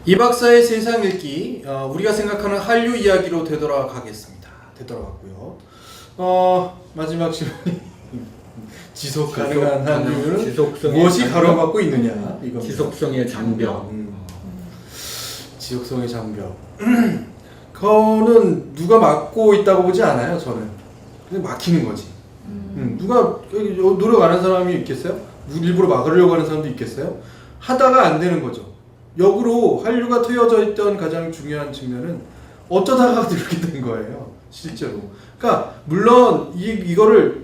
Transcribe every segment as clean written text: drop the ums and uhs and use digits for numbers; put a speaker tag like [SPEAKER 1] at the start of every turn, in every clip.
[SPEAKER 1] 이 박사의 세상 읽기, 우리가 생각하는 한류 이야기로 되돌아가겠습니다. 되돌아갔고요. 마지막 질문이 지속 가능한 한류는 무엇이 가로막고 있느냐? 이겁니다.
[SPEAKER 2] 지속성의 장벽.
[SPEAKER 1] 지속성의 장벽. 그거는 누가 막고 있다고 보지 않아요. 저는 그냥 막히는 거지. 누가 노력 안 하는 사람이 있겠어요? 일부러 막으려고 하는 사람도 있겠어요? 하다가 안 되는 거죠. 역으로 한류가 트여져 있던 가장 중요한 측면은 어쩌다가 이렇게 된 거예요. 실제로. 그러니까 물론 이걸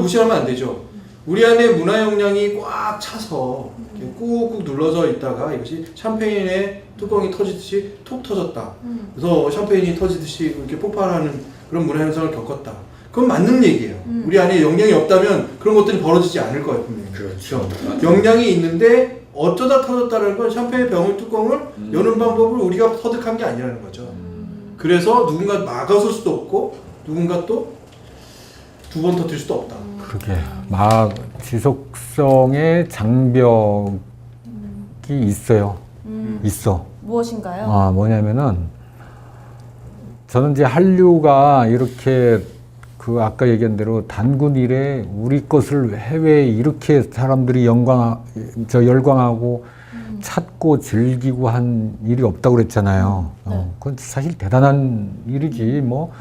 [SPEAKER 1] 무시하면 안 되죠. 우리 안에 문화 역량이 꽉 차서 이렇게 꾹꾹 눌러져 있다가 이것이 샴페인의 뚜껑이 터지듯이 톡 터졌다. 그래서 샴페인이 터지듯이 이렇게 폭발하는 그런 문화 현상을 겪었다. 그건 맞는 얘기예요. 우리 안에 역량이 없다면 그런 것들이 벌어지지 않을 거예요, 분명히.
[SPEAKER 2] 그렇죠.
[SPEAKER 1] 역량이 있는데 어쩌다 터졌다는 건 샴페인 병을 뚜껑을 여는 방법을 우리가 터득한 게 아니라는 거죠. 그래서 누군가 막아설 수도 없고 누군가 또 두 번 터뜨릴 수도 없다.
[SPEAKER 3] 그러게 막 지속성의 장벽이 있어요. 있어.
[SPEAKER 4] 무엇인가요?
[SPEAKER 3] 뭐냐면은 저는 이제 한류가 이렇게 그 아까 얘기한 대로 단군 이래 우리 것을 해외에 이렇게 사람들이 열광하고 찾고 즐기고 한 일이 없다고 그랬잖아요. 그건 사실 대단한 일이지. 뭐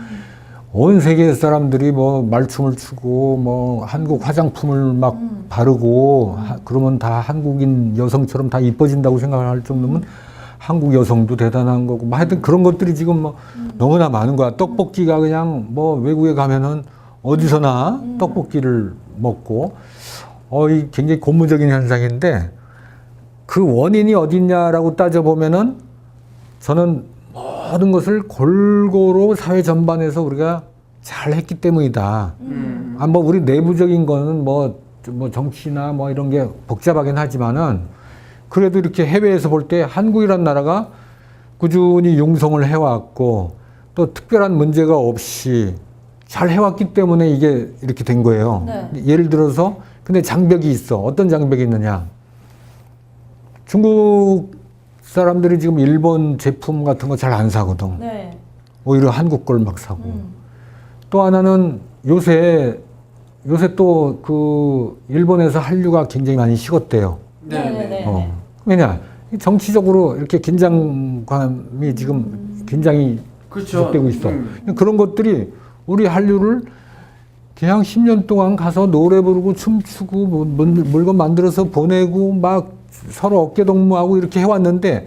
[SPEAKER 3] 온 세계 사람들이 뭐 말춤을 추고 뭐 한국 화장품을 막 바르고 그러면 다 한국인 여성처럼 다 이뻐진다고 생각할 정도면 한국 여성도 대단한 거고 뭐 하여튼 그런 것들이 지금 뭐 너무나 많은 거야. 떡볶이가 그냥 뭐 외국에 가면은 어디서나 떡볶이를 먹고 이 굉장히 고무적인 현상인데 그 원인이 어딨냐라고 따져보면은 저는 모든 것을 골고루 사회 전반에서 우리가 잘 했기 때문이다. 뭐 우리 내부적인 거는 뭐 정치나 뭐 이런 게 복잡하긴 하지만은 그래도 이렇게 해외에서 볼 때 한국이란 나라가 꾸준히 융성을 해왔고 또 특별한 문제가 없이 잘 해왔기 때문에 이게 이렇게 된 거예요.
[SPEAKER 4] 네.
[SPEAKER 3] 예를 들어서 근데 장벽이 있어. 어떤 장벽이 있느냐. 중국 사람들이 지금 일본 제품 같은 거 잘 안 사거든.
[SPEAKER 4] 네.
[SPEAKER 3] 오히려 한국 걸 막 사고. 또 하나는 요새 또 그 일본에서 한류가 굉장히 많이 식었대요.
[SPEAKER 4] 네네네.
[SPEAKER 3] 왜냐? 정치적으로 이렇게 긴장감이 지금 굉장히 지속되고 있어. 그런 것들이 우리 한류를 그냥 10년 동안 가서 노래 부르고 춤추고 뭐 물건 만들어서 보내고 막 서로 어깨동무하고 이렇게 해왔는데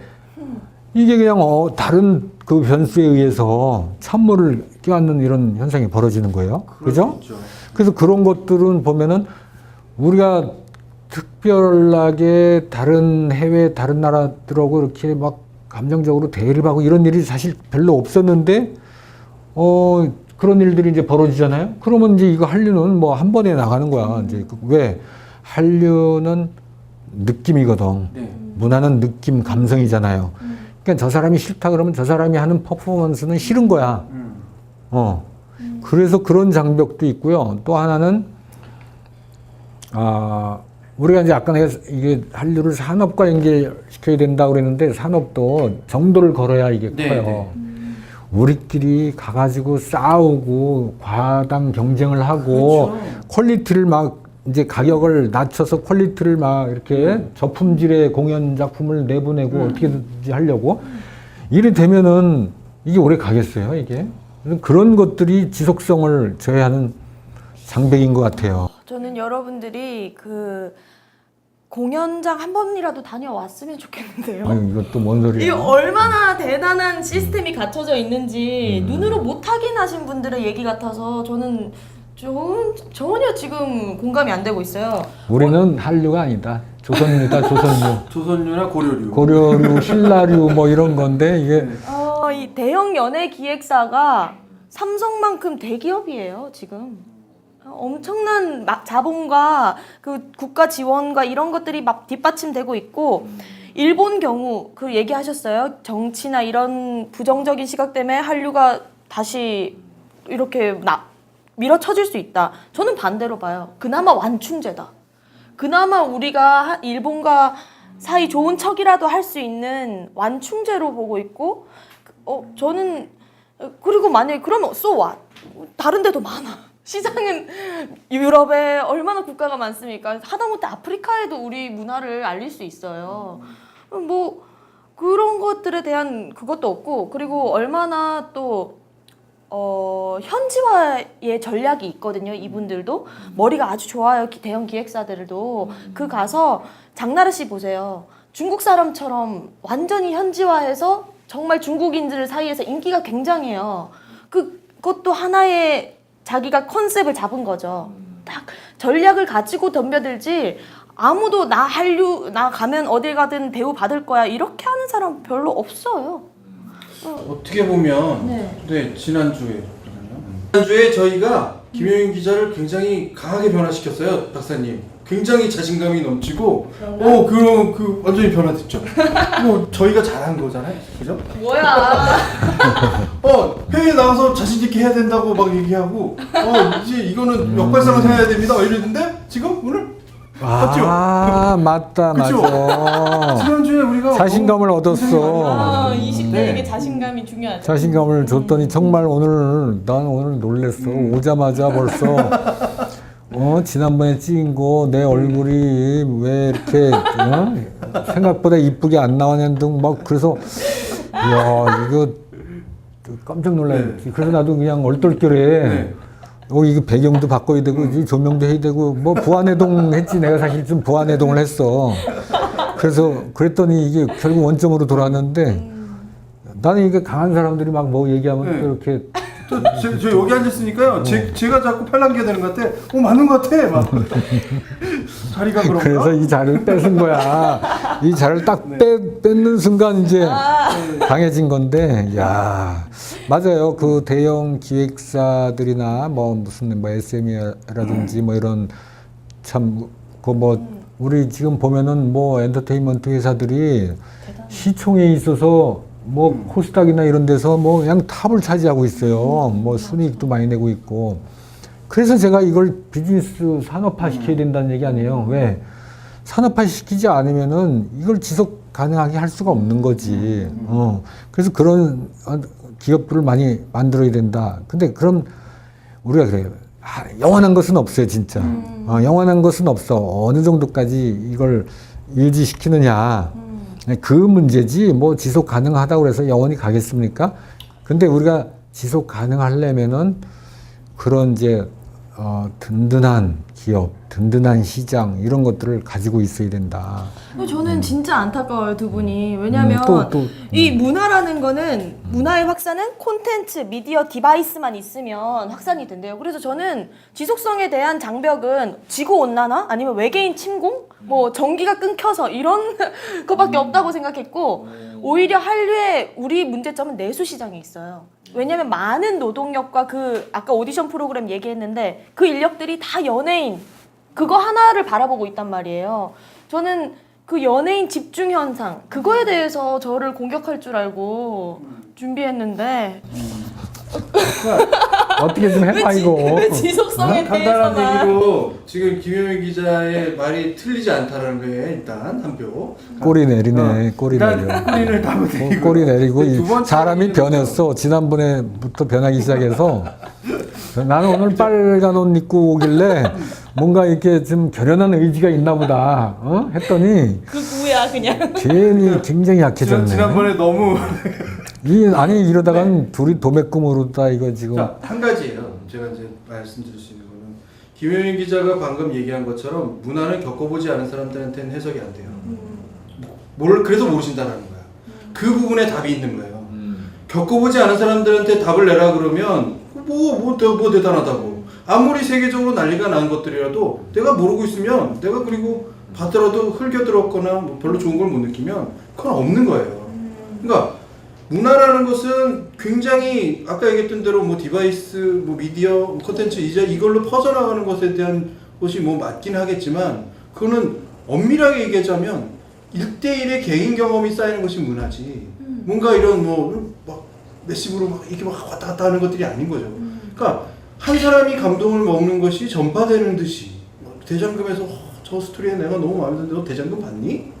[SPEAKER 3] 이게 그냥 다른 그 변수에 의해서 찬물을 끼얹는 이런 현상이 벌어지는 거예요. 그죠? 그래서 그런 것들은 보면은 우리가 특별하게 다른 해외 다른 나라들하고 이렇게 막 감정적으로 대립하고 이런 일이 사실 별로 없었는데 그런 일들이 이제 벌어지잖아요. 그러면 이제 이거 한류는 뭐 한 번에 나가는 거야. 이제 왜 한류는 느낌이거든. 문화는 느낌, 감성이잖아요. 그러니까 저 사람이 싫다 그러면 저 사람이 하는 퍼포먼스는 싫은 거야. 그래서 그런 장벽도 있고요. 또 하나는 우리가 이제 아까 내가 이게 한류를 산업과 연결시켜야 된다고 그랬는데 산업도 정도를 걸어야 이게 커요. 우리끼리 가가지고 싸우고 과당 경쟁을 하고 퀄리티를 막 이제 가격을 낮춰서 퀄리티를 막 이렇게 저품질의 공연 작품을 내보내고 어떻게든지 하려고 이래 되면은 이게 오래 가겠어요, 이게. 그런 것들이 지속성을 저해하는 장벽인 것 같아요.
[SPEAKER 4] 저는 여러분들이 그 공연장 한 번이라도 다녀왔으면 좋겠는데요.
[SPEAKER 3] 아니, 이것도 뭔 소리야?
[SPEAKER 4] 이게 얼마나 대단한 시스템이 갖춰져 있는지 눈으로 못 확인하신 분들의 얘기 같아서 저는 전혀 지금 공감이 안 되고 있어요.
[SPEAKER 3] 우리는 한류가 아니다. 조선류다, 조선류.
[SPEAKER 1] 조선류나 고려류.
[SPEAKER 3] 고려류, 신라류 뭐 이런 건데 이게
[SPEAKER 4] 이 대형 연예 기획사가 삼성만큼 대기업이에요, 지금. 엄청난 자본과 그 국가 지원과 이런 것들이 막 뒷받침되고 있고 일본 경우 그 얘기하셨어요. 정치나 이런 부정적인 시각 때문에 한류가 다시 이렇게 밀어쳐질 수 있다. 저는 반대로 봐요. 그나마 완충제다. 그나마 우리가 일본과 사이 좋은 척이라도 할 수 있는 완충제로 보고 있고, 저는 그리고 만약에 그러면 so what? 다른 데도 많아. 시장은 유럽에 얼마나 국가가 많습니까? 하다못해 아프리카에도 우리 문화를 알릴 수 있어요. 뭐 그런 것들에 대한 그것도 없고, 그리고 얼마나 또 현지화의 전략이 있거든요. 이분들도 머리가 아주 좋아요. 대형 기획사들도 그 가서 장나라 씨 보세요. 중국 사람처럼 완전히 현지화해서 정말 중국인들 사이에서 인기가 굉장해요. 그것도 하나의 자기가 컨셉을 잡은 거죠. 딱 전략을 가지고 덤벼들지, 아무도 나 가면 어딜 가든 대우 받을 거야 이렇게 하는 사람 별로 없어요.
[SPEAKER 1] 어떻게 보면 네, 지난주에 저희가 김효인 기자를 굉장히 강하게 변화시켰어요, 박사님. 굉장히 자신감이 넘치고, 완전히 변화됐죠. 뭐 저희가 잘한 거잖아요, 그죠?
[SPEAKER 4] 뭐야?
[SPEAKER 1] 회의에 나가서 자신 있게 해야 된다고 막 얘기하고, 이제 이거는 역발상을 해야 됩니다. 이랬는데 지금 오늘 맞죠?
[SPEAKER 3] 맞다,
[SPEAKER 1] 그쵸?
[SPEAKER 3] 맞아.
[SPEAKER 1] 지난주에 우리가
[SPEAKER 3] 자신감을 얻었어.
[SPEAKER 4] 20대에게 자신감이 중요하죠.
[SPEAKER 3] 자신감을 줬더니 정말 난 오늘 놀랬어. 오자마자 벌써 지난번에 찍은 거 내 얼굴이 왜 이렇게 생각보다 이쁘게 안 나왔냐는 등 막 그래서 이야 이거 깜짝 놀랐지. 그래서 나도 그냥 얼떨결에 이거 배경도 바꿔야 되고 조명도 해야 되고 뭐 부안해동 했지. 내가 사실 좀 부안해동을 했어. 그래서 그랬더니 이게 결국 원점으로 돌아왔는데 나는 이게 강한 사람들이 막 뭐 얘기하면 또 이렇게
[SPEAKER 1] 저 여기 앉았으니까요. 제가 자꾸 팔랑귀가 되는 것 같아. 맞는 것 같아. 막. 자리가 그런가?
[SPEAKER 3] 그래서 이 자리를 뺏은 거야. 이 자리를 딱 뺏는 순간 이제 강해진 건데, 야 맞아요. 그 대형 기획사들이나 뭐 무슨 뭐 SME라든지 뭐 이런 참 그 뭐 우리 지금 보면은 뭐 엔터테인먼트 회사들이 시총에 있어서 뭐 코스닥이나 이런 데서 뭐 그냥 탑을 차지하고 있어요. 뭐 순이익도 많이 내고 있고. 그래서 제가 이걸 비즈니스 산업화 시켜야 된다는 얘기 아니에요. 왜? 산업화 시키지 않으면은 이걸 지속 가능하게 할 수가 없는 거지. 그래서 그런 기업들을 많이 만들어야 된다. 근데 그럼 우리가 그래요. 영원한 것은 없어요, 진짜. 영원한 것은 없어. 어느 정도까지 이걸 유지시키느냐. 그 문제지 뭐 지속 가능하다고 해서 영원히 가겠습니까? 근데 우리가 지속 가능하려면은 그런 이제 든든한 기업, 든든한 시장 이런 것들을 가지고 있어야 된다.
[SPEAKER 4] 저는 진짜 안타까워요, 두 분이. 왜냐면 이 문화라는 거는 문화의 확산은 콘텐츠, 미디어, 디바이스만 있으면 확산이 된대요. 그래서 저는 지속성에 대한 장벽은 지구온난화 아니면 외계인 침공, 뭐 전기가 끊겨서 이런 것밖에 없다고 생각했고, 오히려 한류의 우리 문제점은 내수 시장에 있어요. 왜냐면 많은 노동력과 아까 오디션 프로그램 얘기했는데 그 인력들이 다 연예인 그거 하나를 바라보고 있단 말이에요. 저는 그 연예인 집중 현상 그거에 대해서 저를 공격할 줄 알고 준비했는데
[SPEAKER 3] 어떻게 좀 해봐 이거.
[SPEAKER 4] 왜 지속성에
[SPEAKER 1] 간단한
[SPEAKER 4] 대해서만.
[SPEAKER 1] 얘기로 지금 김효민 기자의 말이 틀리지 않다는 거예요. 일단 한 표.
[SPEAKER 3] 꼬리 내리네. 꼬리 내려.
[SPEAKER 1] 꼬리를 담아내리고.
[SPEAKER 3] 꼬리 내리고
[SPEAKER 1] 두 번째
[SPEAKER 3] 사람이
[SPEAKER 1] 얘기는
[SPEAKER 3] 변했어. 지난번에부터 변하기 시작해서 나는 오늘 빨간 옷 입고 오길래 뭔가 이렇게 좀 결연한 의지가 있나 보다 했더니
[SPEAKER 4] 그 구야 그냥.
[SPEAKER 3] 괜히 굉장히 약해졌네.
[SPEAKER 1] 지난번에 너무
[SPEAKER 3] 아니 이러다간 둘이 도매금으로다 이거 지금.
[SPEAKER 1] 자, 한 가지예요. 제가 이제 말씀드릴 수 있는 거는 김효민 기자가 방금 얘기한 것처럼 문화를 겪어보지 않은 사람들한테는 해석이 안 돼요. 그래서 모르신다는 거야. 그 부분에 답이 있는 거예요. 겪어보지 않은 사람들한테 답을 내라 그러면 뭐 대단하다고. 아무리 세계적으로 난리가 난 것들이라도 내가 모르고 있으면 내가 그리고 봤더라도 흘겨들었거나 뭐 별로 좋은 걸 못 느끼면 그건 없는 거예요. 그러니까 문화라는 것은 굉장히 아까 얘기했던 대로 뭐 디바이스, 뭐 미디어, 뭐 콘텐츠 이제 이걸로 퍼져나가는 것에 대한 것이 뭐 맞긴 하겠지만 그거는 엄밀하게 얘기하자면 1대1의 개인 경험이 쌓이는 것이 문화지 뭔가 이런 뭐 막 메시브로 막 이렇게 막 왔다 갔다 하는 것들이 아닌 거죠. 그러니까 한 사람이 감동을 먹는 것이 전파되는 듯이 대장금에서 저 스토리에 내가 너무 마음에 드는데 너 대장금 봤니?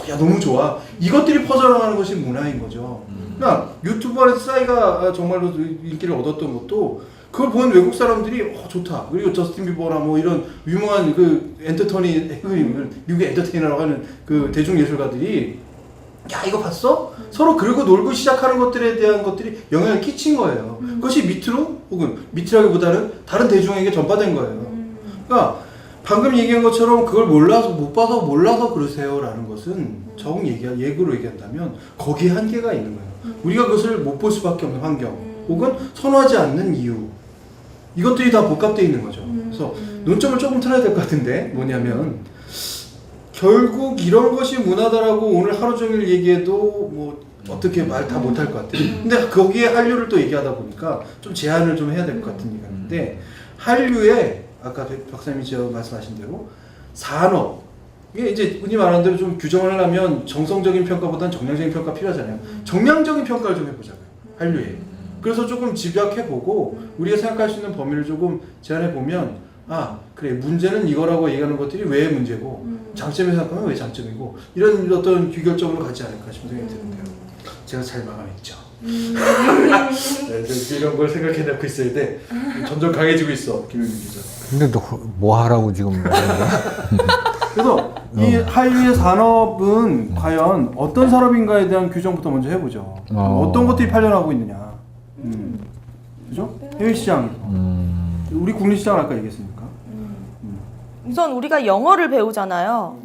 [SPEAKER 1] 야 너무 좋아. 이것들이 퍼져나가는 것이 문화인 거죠. 그러니까 유튜브 안에서 싸이가 정말로 인기를 얻었던 것도 그걸 본 외국 사람들이 좋다. 그리고 저스틴 비버나 뭐 이런 유명한 그 미국의 엔터테이너라고 하는 그 대중예술가들이 야 이거 봤어? 서로 그리고 놀고 시작하는 것들에 대한 것들이 영향을 끼친 거예요. 그것이 밑으로 혹은 밑이라기보다는 다른 대중에게 전파된 거예요. 그러니까 방금 얘기한 것처럼 그걸 몰라서 못 봐서 몰라서 그러세요라는 것은 예고로 얘기한다면 거기에 한계가 있는 거예요. 우리가 그것을 못 볼 수밖에 없는 환경 혹은 선호하지 않는 이유 이것들이 다 복합되어 있는 거죠. 그래서 논점을 조금 틀어야 될 것 같은데 뭐냐면 결국 이런 것이 문화다라고 오늘 하루 종일 얘기해도 뭐 어떻게 말 다 못할 것 같아요. 근데 거기에 한류를 또 얘기하다 보니까 좀 제한을 좀 해야 될 것 같은 얘기가 있는데 한류에 아까 박사님이 말씀하신 대로 산업 이게 이제 흔히 말하는 대로 좀 규정을 하려면 정성적인 평가보다는 정량적인 평가 필요하잖아요. 정량적인 평가를 좀 해보자고요. 한류에. 그래서 조금 집약해보고 우리가 생각할 수 있는 범위를 조금 제한해보면 그래 문제는 이거라고 얘기하는 것들이 왜 문제고 장점을 생각하면 왜 장점이고 이런 어떤 귀결점으로 가지 않을까 싶은 생각이 드는데요. 제가 잘 마감했죠. 네, 이런 걸 생각해놓고 있어야 돼. 점점 강해지고 있어 김영민 기자.
[SPEAKER 3] 근데 너 뭐 하라고 지금
[SPEAKER 1] 그래서 이 한류의 산업은 과연 어떤 산업인가에 대한 규정부터 먼저 해보죠. 어떤 것들이 팔려나가고 있느냐. 그죠? 해외 시장. 우리 국내 시장을 아까 얘기했으니까.
[SPEAKER 4] 우선 우리가 영어를 배우잖아요.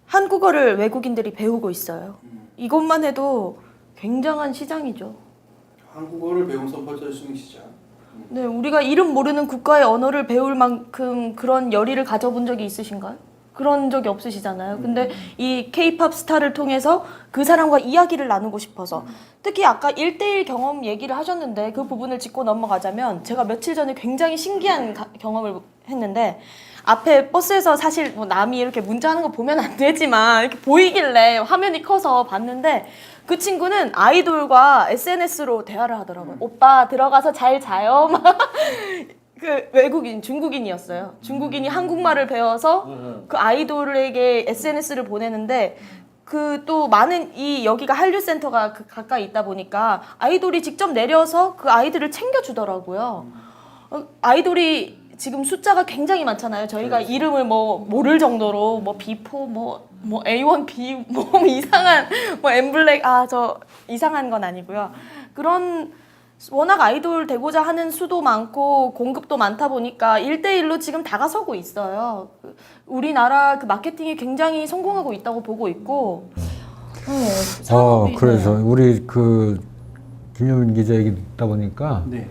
[SPEAKER 4] 한국어를 외국인들이 배우고 있어요. 이것만 해도 굉장한 시장이죠.
[SPEAKER 1] 한국어를 배우면서 펼쳐질 수 있는 시장.
[SPEAKER 4] 네, 우리가 이름 모르는 국가의 언어를 배울 만큼 그런 열의를 가져본 적이 있으신가요? 그런 적이 없으시잖아요. 근데 이 K-팝 스타를 통해서 그 사람과 이야기를 나누고 싶어서 특히 아까 1대1 경험 얘기를 하셨는데 그 부분을 짚고 넘어가자면 제가 며칠 전에 굉장히 신기한 경험을 했는데 앞에 버스에서 사실 뭐 남이 이렇게 문자하는 거 보면 안 되지만 이렇게 보이길래 화면이 커서 봤는데 그 친구는 아이돌과 SNS로 대화를 하더라고요. 오빠 들어가서 잘 자요. 그 외국인 중국인이었어요. 중국인이 한국말을 배워서 그 아이돌에게 SNS를 보내는데 그 또 많은 여기가 한류센터가 가까이 있다 보니까 아이돌이 직접 내려서 그 아이들을 챙겨주더라고요. 아이돌이 지금 숫자가 굉장히 많잖아요. 저희가 그렇지. 이름을 뭐 모를 정도로 뭐 B4 뭐 A1 B 뭐 이상한 뭐 엠블랙 저 이상한 건 아니고요. 그런 워낙 아이돌 되고자 하는 수도 많고 공급도 많다 보니까 1대1로 지금 다가서고 있어요. 우리나라 그 마케팅이 굉장히 성공하고 있다고 보고 있고.
[SPEAKER 3] 그래서 우리 그 김효민 기자 얘기 듣다 보니까
[SPEAKER 1] 네.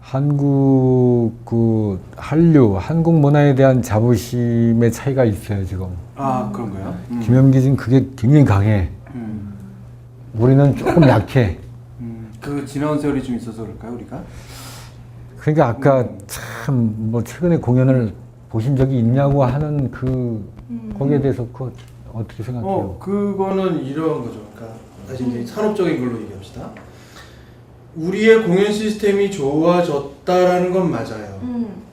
[SPEAKER 3] 한국 그 한류, 한국 문화에 대한 자부심의 차이가 있어요 지금.
[SPEAKER 1] 그런가요?
[SPEAKER 3] 김효민 기자는 그게 굉장히 강해. 우리는 조금 약해.
[SPEAKER 1] 그 지나온 세월이 좀 있어서 그럴까요, 우리가?
[SPEAKER 3] 그러니까 아까 참 뭐 최근에 공연을 보신 적이 있냐고 하는 거기에 대해서 어떻게 생각해요?
[SPEAKER 1] 그거는 이런 거죠. 그러니까 다시 이제 산업적인 걸로 얘기합시다. 우리의 공연 시스템이 좋아졌다라는 건 맞아요.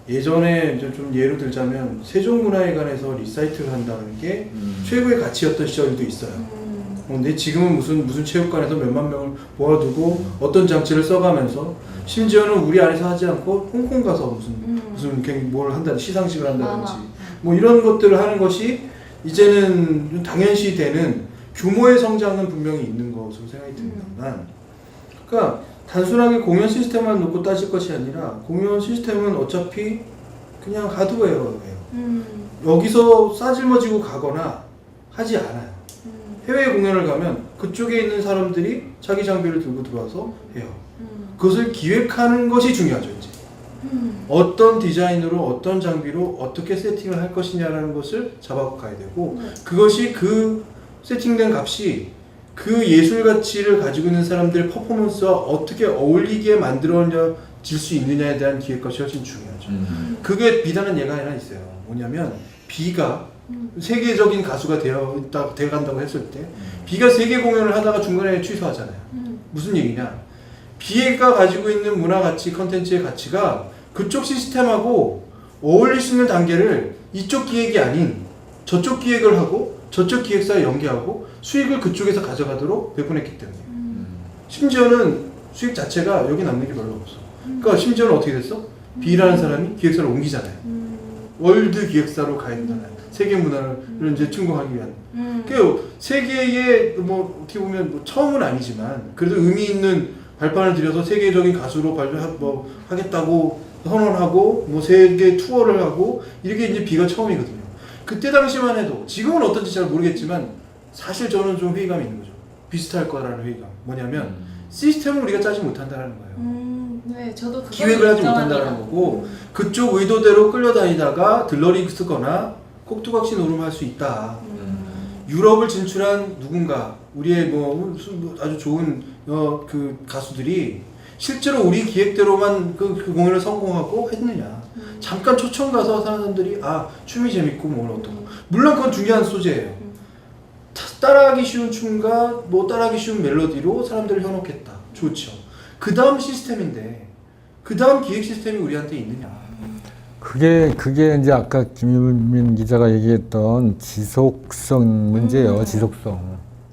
[SPEAKER 1] 예전에 이제 좀 예로 들자면 세종문화회관에서 리사이트를 한다는 게 최고의 가치였던 시절도 있어요. 근데 지금은 무슨 체육관에서 몇만 명을 모아두고 어떤 장치를 써가면서 심지어는 우리 안에서 하지 않고 홍콩 가서 무슨 뭘 한다 시상식을 한다든지 뭐 이런 것들을 하는 것이 이제는 당연시 되는 규모의 성장은 분명히 있는 것으로 생각이 듭니다만, 그러니까 단순하게 공연 시스템만 놓고 따질 것이 아니라 공연 시스템은 어차피 그냥 하드웨어예요. 여기서 싸질머지고 가거나 하지 않아요. 해외 공연을 가면 그쪽에 있는 사람들이 자기 장비를 들고 들어와서 해요. 그것을 기획하는 것이 중요하죠. 이제 어떤 디자인으로 어떤 장비로 어떻게 세팅을 할 것이냐라는 것을 잡아가야 되고, 그것이 그 세팅된 값이 그 예술 가치를 가지고 있는 사람들의 퍼포먼스와 어떻게 어울리게 만들어질 수 있느냐에 대한 기획값이 훨씬 중요하죠. 그게 비단한 예가 하나 있어요. 뭐냐면 비가 세계적인 가수가 되어간다고 했을 때 비가 세계 공연을 하다가 중간에 취소하잖아요. 무슨 얘기냐? 비가 가지고 있는 문화 가치, 컨텐츠의 가치가 그쪽 시스템하고 어울릴 수 있는 단계를 이쪽 기획이 아닌 저쪽 기획을 하고 저쪽 기획사에 연계하고 수익을 그쪽에서 가져가도록 배분했기 때문에 심지어는 수익 자체가 여기 남는 게 별로 없어. 그러니까 심지어는 어떻게 됐어? B라는 사람이 기획사를 옮기잖아요. 월드 기획사로 가야 된다는 세계 문화를 이제 충족하기 위한. 그 세계의 뭐 어떻게 보면 뭐 처음은 아니지만 그래도 의미 있는 발판을 들여서 세계적인 가수로 뭐 하겠다고 선언하고 뭐 세계 투어를 하고 이렇게 이제 B가 처음이거든요. 그때 당시만 해도 지금은 어떤지 잘 모르겠지만 사실 저는 좀 회의감이 있는 거죠. 비슷할 거라는 회의감. 뭐냐면 시스템을 우리가 짜지 못한다는 거예요.
[SPEAKER 2] 네, 저도
[SPEAKER 1] 기획을 하지 못한다는 거고 그쪽 의도대로 끌려다니다가 들러리 쓰거나 꼭두각시 노름할 수 있다. 유럽을 진출한 누군가 우리의 뭐 아주 좋은 그 가수들이 실제로 우리 기획대로만 그 공연을 성공하고 했느냐. 잠깐 초청 가서 사람들이 춤이 재밌고 뭐 어떻고 물론 그건 중요한 소재예요. 따라하기 쉬운 춤과 뭐 따라하기 쉬운 멜로디로 사람들을 현혹했다. 좋죠. 그 다음 시스템인데 그 다음 기획 시스템이 우리한테 있느냐.
[SPEAKER 3] 그게 이제 아까 김유민 기자가 얘기했던 지속성 문제예요. 지속성.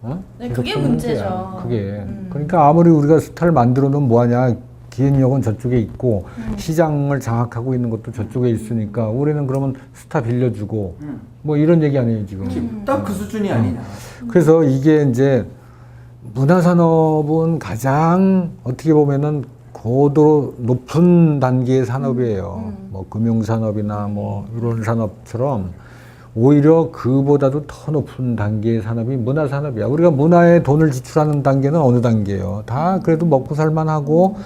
[SPEAKER 3] 어?
[SPEAKER 2] 네, 그게
[SPEAKER 3] 지속성
[SPEAKER 2] 문제죠.
[SPEAKER 3] 문제야, 그게. 그러니까 아무리 우리가 스타를 만들어 놓으면 뭐하냐. 기획력은 저쪽에 있고 시장을 장악하고 있는 것도 저쪽에 있으니까 우리는 그러면 스타 빌려주고 뭐 이런 얘기 아니에요 지금.
[SPEAKER 1] 딱 그 수준이 아니냐.
[SPEAKER 3] 그래서 이게 이제 문화산업은 가장 어떻게 보면은 고도 높은 단계의 산업이에요. 뭐 금융산업이나 뭐 이런 산업처럼 오히려 그보다도 더 높은 단계의 산업이 문화산업이야. 우리가 문화에 돈을 지출하는 단계는 어느 단계예요? 다 그래도 먹고 살만하고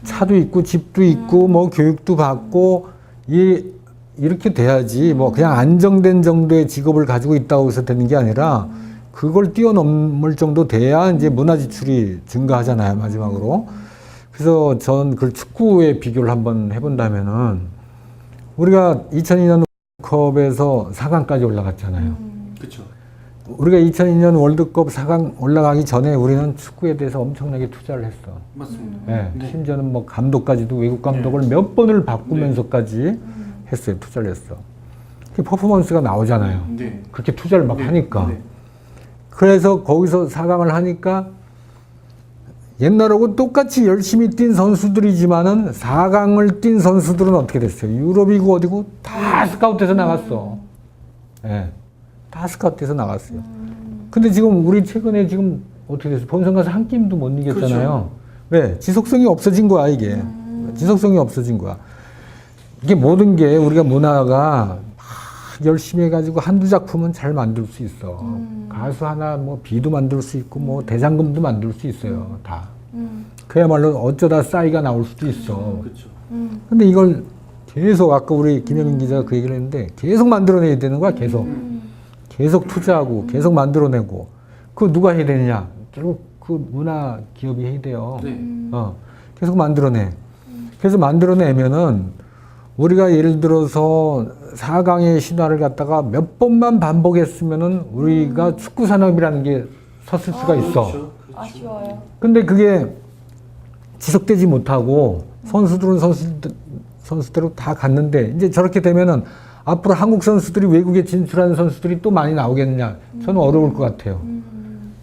[SPEAKER 3] 차도 있고 집도 있고 뭐 교육도 받고 이렇게 돼야지 뭐 그냥 안정된 정도의 직업을 가지고 있다고 해서 되는 게 아니라 그걸 뛰어넘을 정도 돼야 이제 문화 지출이 증가하잖아요, 마지막으로. 그래서 전 그 축구에 비교를 한번 해본다면은 우리가 2002년 월드컵에서 4강까지 올라갔잖아요.
[SPEAKER 1] 그렇죠.
[SPEAKER 3] 우리가 2002년 월드컵 4강 올라가기 전에 우리는 축구에 대해서 엄청나게 투자를 했어.
[SPEAKER 1] 맞습니다.
[SPEAKER 3] 네,
[SPEAKER 1] 네.
[SPEAKER 3] 심지어는 뭐 감독까지도 외국 감독을 몇 번을 바꾸면서까지 했어요. 투자를 했어. 그 퍼포먼스가 나오잖아요.
[SPEAKER 1] 네.
[SPEAKER 3] 그렇게 투자를 막
[SPEAKER 1] 네.
[SPEAKER 3] 하니까.
[SPEAKER 1] 네.
[SPEAKER 3] 그래서 거기서 4강을 하니까 옛날하고 똑같이 열심히 뛴 선수들이지만은 4강을 뛴 선수들은 어떻게 됐어요? 유럽이고 어디고 다 스카우트해서 나갔어. 예. 다 스카우트해서 나갔어요. 근데 지금 우리 최근에 지금 어떻게 됐어요? 본선 가서 한 게임도 못 이겼잖아요. 왜? 지속성이 없어진 거야, 이게. 지속성이 없어진 거야. 이게 모든 게 우리가 문화가 막 열심히 해가지고 한두 작품은 잘 만들 수 있어. 가수 하나 뭐 비도 만들 수 있고 뭐 대장금도 만들 수 있어요. 다. 그야말로 어쩌다 싸이가 나올 수도 있어.
[SPEAKER 1] 그렇죠.
[SPEAKER 3] 근데 이걸 계속 아까 우리 김혜민 기자가 그 얘기를 했는데 계속 만들어내야 되는 거야. 계속. 계속 투자하고 계속 만들어내고. 그거 누가 해야 되느냐? 결국 그 문화 기업이 해야 돼요.
[SPEAKER 1] 네.
[SPEAKER 3] 계속 만들어내. 그래서 만들어내면은 우리가 예를 들어서 4강의 신화를 갖다가 몇 번만 반복했으면은 우리가 축구 산업이라는 게 섰을 수가 있어.
[SPEAKER 1] 그렇죠.
[SPEAKER 2] 아쉬워요.
[SPEAKER 3] 근데 그게 지속되지 못하고 선수들은 선수대로 다 갔는데 이제 저렇게 되면은 앞으로 한국 선수들이 외국에 진출하는 선수들이 또 많이 나오겠느냐? 저는 어려울 것 같아요.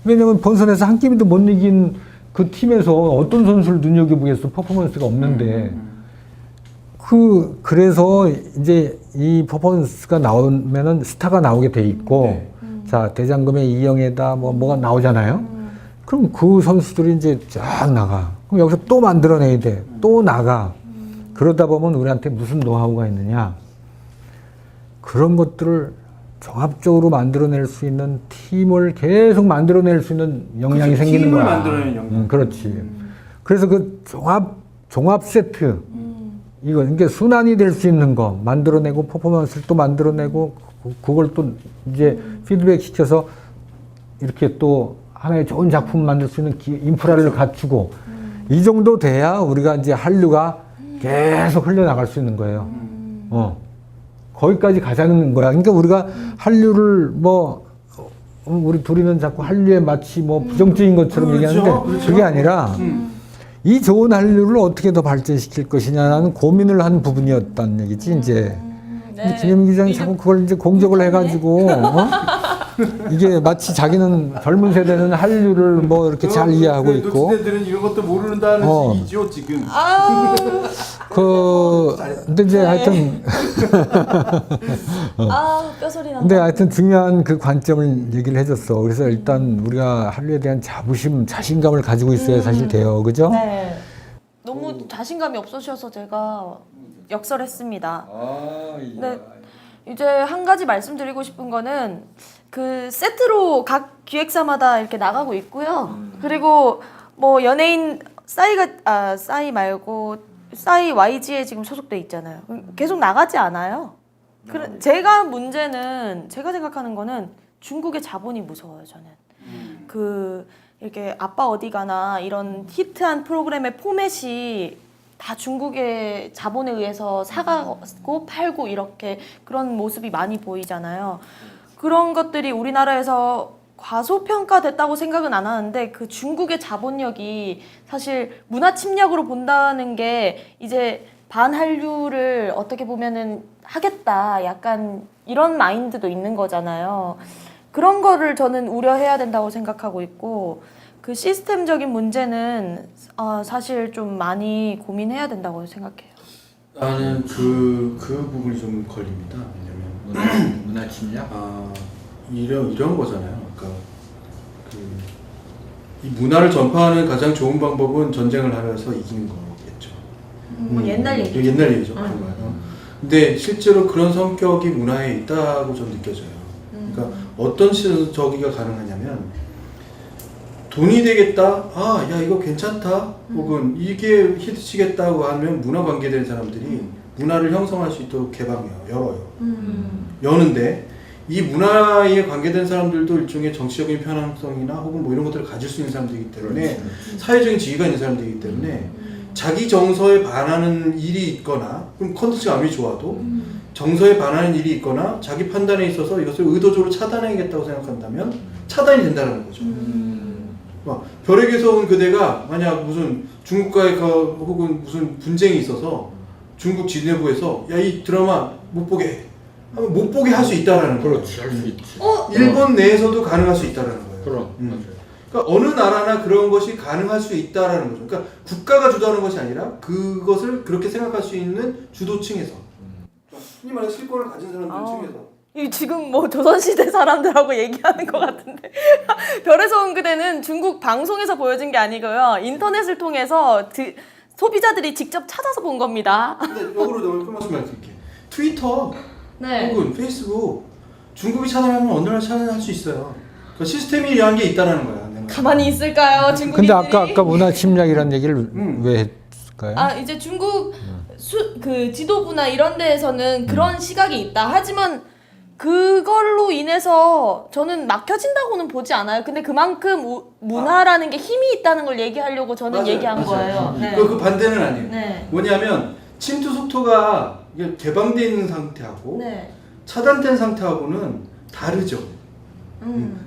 [SPEAKER 3] 왜냐면 본선에서 한 게임도 못 이긴 그 팀에서 어떤 선수를 눈여겨보겠어? 퍼포먼스가 없는데. 그래서 이제 이 퍼포먼스가 나오면은 스타가 나오게 돼 있고, 자, 대장금의 이영애다, 뭐가 나오잖아요? 그럼 그 선수들이 이제 쫙 나가. 그럼 여기서 또 만들어내야 돼. 또 나가. 그러다 보면 우리한테 무슨 노하우가 있느냐? 그런 것들을 종합적으로 만들어낼 수 있는 팀을 계속 만들어낼 수 있는 역량이
[SPEAKER 1] 그렇죠.
[SPEAKER 3] 생기는
[SPEAKER 1] 팀을
[SPEAKER 3] 거야.
[SPEAKER 1] 만들어내는 역량.
[SPEAKER 3] 그렇지. 그래서 그 종합 세트, 이거, 그러니까 순환이 될 수 있는 거 만들어내고 퍼포먼스를 또 만들어내고 그걸 또 이제 피드백 시켜서 이렇게 또 하나의 좋은 작품 만들 수 있는 인프라를 갖추고 이 정도 돼야 우리가 이제 한류가 계속 흘러나갈 수 있는 거예요. 거기까지 가자는 거야. 그러니까 우리가 한류를 뭐 우리 둘이는 자꾸 한류에 마치 뭐 부정적인 것처럼
[SPEAKER 1] 그렇죠.
[SPEAKER 3] 얘기하는데
[SPEAKER 1] 그렇죠.
[SPEAKER 3] 그게 아니라 이 좋은 한류를 어떻게 더 발전시킬 것이냐는 고민을 한 부분이었다는 얘기지, 이제.
[SPEAKER 2] 네.
[SPEAKER 3] 김혜민 기자는 자꾸 그걸 이제 공격을 해가지고, 이게 마치 자기는 젊은 세대는 한류를 뭐 이렇게 잘 이해하고 있고
[SPEAKER 1] 노치대들은 이런 것도 모른다는
[SPEAKER 3] 어.
[SPEAKER 1] 식이죠 지금.
[SPEAKER 4] 아,
[SPEAKER 3] 근데 이제
[SPEAKER 4] 네.
[SPEAKER 3] 하여튼
[SPEAKER 4] 뼈소리 난다.
[SPEAKER 3] 근데 하여튼 중요한 그 관점을 얘기를 해줬어. 그래서 일단 우리가 한류에 대한 자부심, 자신감을 가지고 있어야 사실 돼요. 그죠?
[SPEAKER 4] 네. 너무 자신감이 없으셔서 제가 역설했습니다. 네. 이제 한 가지 말씀드리고 싶은 거는 그 세트로 각 기획사마다 이렇게 나가고 있고요. 그리고 뭐 연예인 싸이 말고 싸이 YG에 지금 소속돼 있잖아요. 계속 나가지 않아요. 제가 생각하는 거는 중국의 자본이 무서워요. 저는 그 이렇게 아빠 어디 가나 이런 히트한 프로그램의 포맷이 다 중국의 자본에 의해서 사가고 팔고 이렇게 그런 모습이 많이 보이잖아요. 그런 것들이 우리나라에서 과소평가됐다고 생각은 안 하는데 그 중국의 자본력이 사실 문화 침략으로 본다는 게 이제 반한류를 어떻게 보면은 하겠다 약간 이런 마인드도 있는 거잖아요. 그런 거를 저는 우려해야 된다고 생각하고 있고 그 시스템적인 문제는 사실 좀 많이 고민해야 된다고 생각해요.
[SPEAKER 1] 나는 그 부분이 좀 걸립니다. 왜냐면
[SPEAKER 3] 문화 침략?
[SPEAKER 1] 이런 거잖아요. 그러니까 이 문화를 전파하는 가장 좋은 방법은 전쟁을 하면서 이기는 거겠죠.
[SPEAKER 4] 옛날 얘기죠.
[SPEAKER 1] 옛날 얘기죠. 그런 거예요. 근데 실제로 그런 성격이 문화에 있다고 좀 느껴져요. 그러니까 어떤 저기가 가능하냐면 돈이 되겠다. 야 이거 괜찮다. 혹은 이게 히트치겠다고 하면 문화 관계된 사람들이 문화를 형성할 수 있도록 개방해요. 열어요. 여는데 이 문화에 관계된 사람들도 일종의 정치적인 편향성이나 혹은 뭐 이런 것들을 가질 수 있는 사람들이기 때문에 사회적인 지위가 있는 사람들이기 때문에 자기 정서에 반하는 일이 있거나 그럼 컨텐츠가 아무리 좋아도 정서에 반하는 일이 있거나 자기 판단에 있어서 이것을 의도적으로 차단해야겠다고 생각한다면 차단이 된다는 거죠. 별에게서 온 그대가 만약 무슨 중국과의 혹은 무슨 분쟁이 있어서 중국 지내부에서 야 이 드라마 못 보게 해. 하면 못 보게 할 수 있다라는 거예요.
[SPEAKER 3] 그렇지, 할 수 있지.
[SPEAKER 1] 일본 내에서도 가능할 수 있다라는 거예요.
[SPEAKER 3] 그럼, 맞아요.
[SPEAKER 1] 그러니까 어느 나라나 그런 것이 가능할 수 있다라는 거죠. 그러니까 국가가 주도하는 것이 아니라 그것을 그렇게 생각할 수 있는 주도층에서. 흔히 말해 실권을 가진 사람들 층에서.
[SPEAKER 4] 이 지금 뭐 조선시대 사람들하고 얘기하는 것 같은데 별에서 온 그대는 중국 방송에서 보여진 게 아니고요. 인터넷을 통해서 소비자들이 직접 찾아서 본 겁니다.
[SPEAKER 1] 근데 역으로 너무 큰 말씀 드릴게. 트위터
[SPEAKER 4] 네.
[SPEAKER 1] 혹은 페이스북 중국이 차단하면 어느 나라 차단할 수 있어요. 그 시스템이 이러한 게 있다라는 거야. 내 말은.
[SPEAKER 4] 가만히 있을까요, 중국인들이?
[SPEAKER 3] 근데 아까 문화 침략이라는 얘기를 왜 했을까요?
[SPEAKER 4] 이제 중국 그 지도부나 이런 데에서는 그런 시각이 있다. 하지만 그걸로 인해서 저는 막혀진다고는 보지 않아요. 근데 그만큼 문화라는 게 힘이 있다는 걸 얘기하려고 저는
[SPEAKER 1] 맞아요.
[SPEAKER 4] 얘기한 거예요. 네.
[SPEAKER 1] 그 반대는 아니에요.
[SPEAKER 4] 네.
[SPEAKER 1] 뭐냐면 침투 속도가 이게 개방되어 있는 상태하고
[SPEAKER 4] 네.
[SPEAKER 1] 차단된 상태하고는 다르죠.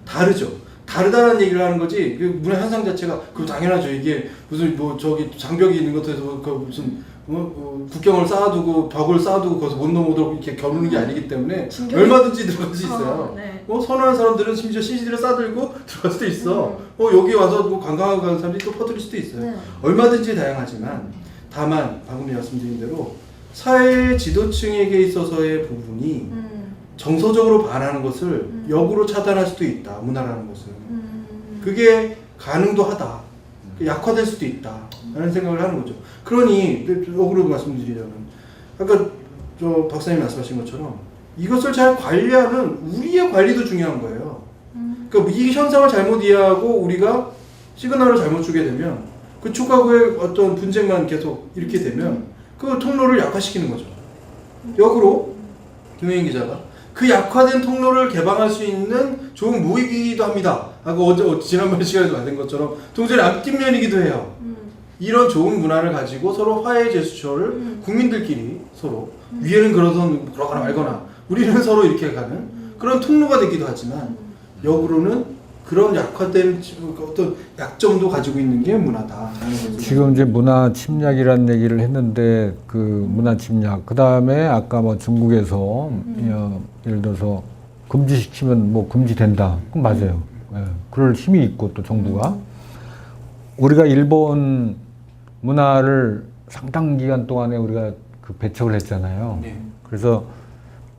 [SPEAKER 1] 다르죠. 다르다는 얘기를 하는 거지. 그 문화 현상 자체가 그 당연하죠. 이게 무슨 뭐 저기 장벽이 있는 것에서 그 무슨 국경을 쌓아두고 벽을 쌓아두고 거기서 못 넘어오도록 이렇게 겨누는 게 아니기 때문에 얼마든지 들어갈 수 있어요.
[SPEAKER 4] 네.
[SPEAKER 1] 선호하는 사람들은 심지어 CCTV를 쌓아들고 들어갈 수도 있어. 여기 와서 뭐 관광하고 가는 사람들이 또 퍼뜨릴 수도 있어요.
[SPEAKER 4] 네.
[SPEAKER 1] 얼마든지 다양하지만 다만 방금 말씀드린 대로 사회 지도층에게 있어서의 부분이 정서적으로 반하는 것을 역으로 차단할 수도 있다. 문화라는 것은. 그게 가능도 하다. 약화될 수도 있다. 라는 생각을 하는 거죠. 그러니 역으로 말씀드리자면 아까 저 박사님 말씀하신 것처럼 이것을 잘 관리하는 우리의 관리도 중요한 거예요. 그러니까 이 현상을 잘못 이해하고 우리가 시그널을 잘못 주게 되면 그 축하구의 어떤 분쟁만 계속 이렇게 되면 그 통로를 약화시키는 거죠. 역으로 김혜인 기자가 그 약화된 통로를 개방할 수 있는 좋은 무기이기도 합니다. 지난번 시간에도 말한 것처럼 동전의 앞뒷면이기도 해요. 이런 좋은 문화를 가지고 서로 화해 제스처를 국민들끼리 서로 위에는 그러거나 말거나 우리는 서로 이렇게 가는 그런 통로가 되기도 하지만 역으로는 그런 약화된 어떤 약점도 가지고 있는 게 문화다라는 거죠.
[SPEAKER 3] 지금 이제 문화 침략이라는 얘기를 했는데 그 문화 침략 그 다음에 아까 뭐 중국에서 예를 들어서 금지시키면 뭐 금지된다. 그럼 맞아요. 예, 그럴 힘이 있고 또 정부가 우리가 일본 문화를 상당 기간 동안에 우리가 그 배척을 했잖아요.
[SPEAKER 1] 네.
[SPEAKER 3] 그래서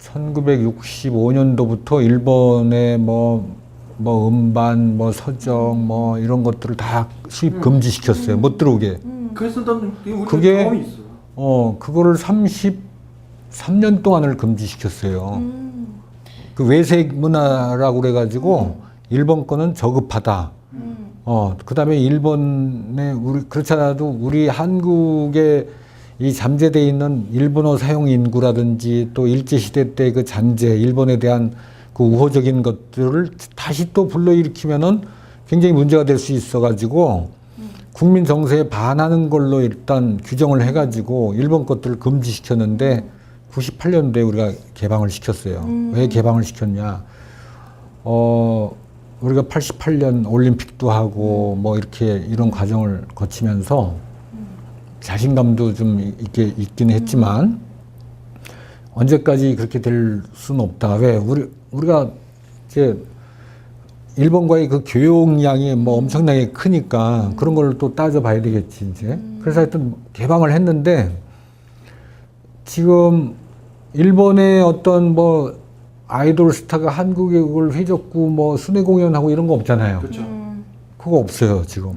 [SPEAKER 3] 1965년도부터 일본의 뭐 음반, 뭐 서정, 뭐 이런 것들을 다 수입 금지시켰어요. 못 들어오게.
[SPEAKER 1] 그래서 난 우리
[SPEAKER 3] 그게-
[SPEAKER 1] 경험이 있어.
[SPEAKER 3] 그거를 33년 동안을 금지시켰어요. 그 외색 문화라고 그래가지고 일본 거는 저급하다. 그 다음에 일본에 그렇지 않아도 우리 한국에 이 잠재되어 있는 일본어 사용 인구라든지 또 일제시대 때 그 잔재, 일본에 대한 그 우호적인 것들을 다시 또 불러일으키면은 굉장히 문제가 될 수 있어가지고 국민 정서에 반하는 걸로 일단 규정을 해가지고 일본 것들을 금지시켰는데 98년도에 우리가 개방을 시켰어요. 왜 개방을 시켰냐? 우리가 88년 올림픽도 하고 뭐 이렇게 이런 과정을 거치면서 자신감도 좀 있긴 했지만 언제까지 그렇게 될 수는 없다. 왜? 우리가 이제 일본과의 그 교역량이 뭐 엄청나게 크니까 그런 걸 또 따져봐야 되겠지, 이제. 그래서 하여튼 개방을 했는데 지금 일본의 어떤 뭐 아이돌 스타가 한국에 그걸 휘젓고 뭐 순회 공연하고 이런 거 없잖아요.
[SPEAKER 1] 그렇죠.
[SPEAKER 3] 그거 없어요, 지금.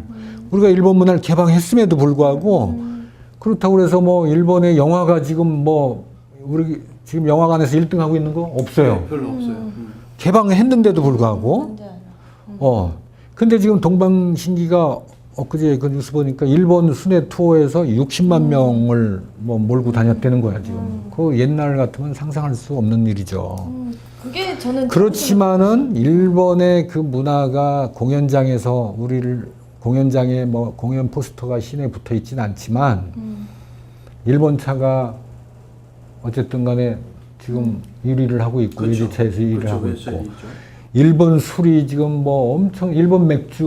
[SPEAKER 3] 우리가 일본 문화를 개방했음에도 불구하고 그렇다고 해서 뭐 일본의 영화가 지금 뭐 우리 지금 영화관에서 1등 하고 있는 거 없어요.
[SPEAKER 1] 네, 별로 없어요.
[SPEAKER 3] 개방했는데도 불구하고. 근데 지금 동방신기가 엊그제 그 뉴스 보니까 일본 순회 투어에서 60만 명을 뭐 몰고 다녔다는 거야, 지금. 그 옛날 같으면 상상할 수 없는 일이죠.
[SPEAKER 4] 그게 저는
[SPEAKER 3] 그렇지만은 일본의 그 문화가 공연장에서 우리를 공연장에 뭐 공연 포스터가 시내에 붙어 있지는 않지만 일본 차가 어쨌든 간에 지금 1위를 하고 있고
[SPEAKER 1] 그렇죠.
[SPEAKER 3] 외제차에서 1위를
[SPEAKER 1] 그렇죠.
[SPEAKER 3] 하고
[SPEAKER 1] 외제차
[SPEAKER 3] 있고
[SPEAKER 1] 1위죠.
[SPEAKER 3] 일본 술이 지금 뭐 엄청 일본 맥주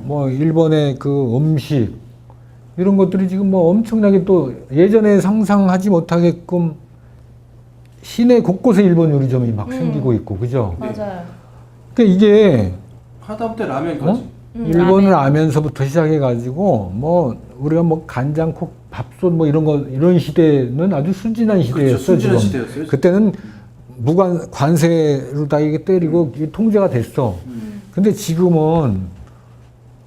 [SPEAKER 3] 뭐 일본의 그 음식 이런 것들이 지금 뭐 엄청나게 또 예전에 상상하지 못하게끔 시내 곳곳에 일본 요리점이 막 생기고 있고 그죠?
[SPEAKER 4] 맞아요.
[SPEAKER 3] 그러니까 이게
[SPEAKER 1] 하다못해 라면까지.
[SPEAKER 3] 일본을 아면서부터 시작해가지고 뭐 우리가 뭐 간장국 밥솥 뭐 이런 거 이런 시대는 아주 순진한 시대였어.
[SPEAKER 1] 그렇죠. 순진한
[SPEAKER 3] 지금.
[SPEAKER 1] 시대였어요.
[SPEAKER 3] 그때는 무관 관세로 다 이게 때리고 이게 통제가 됐어. 근데 지금은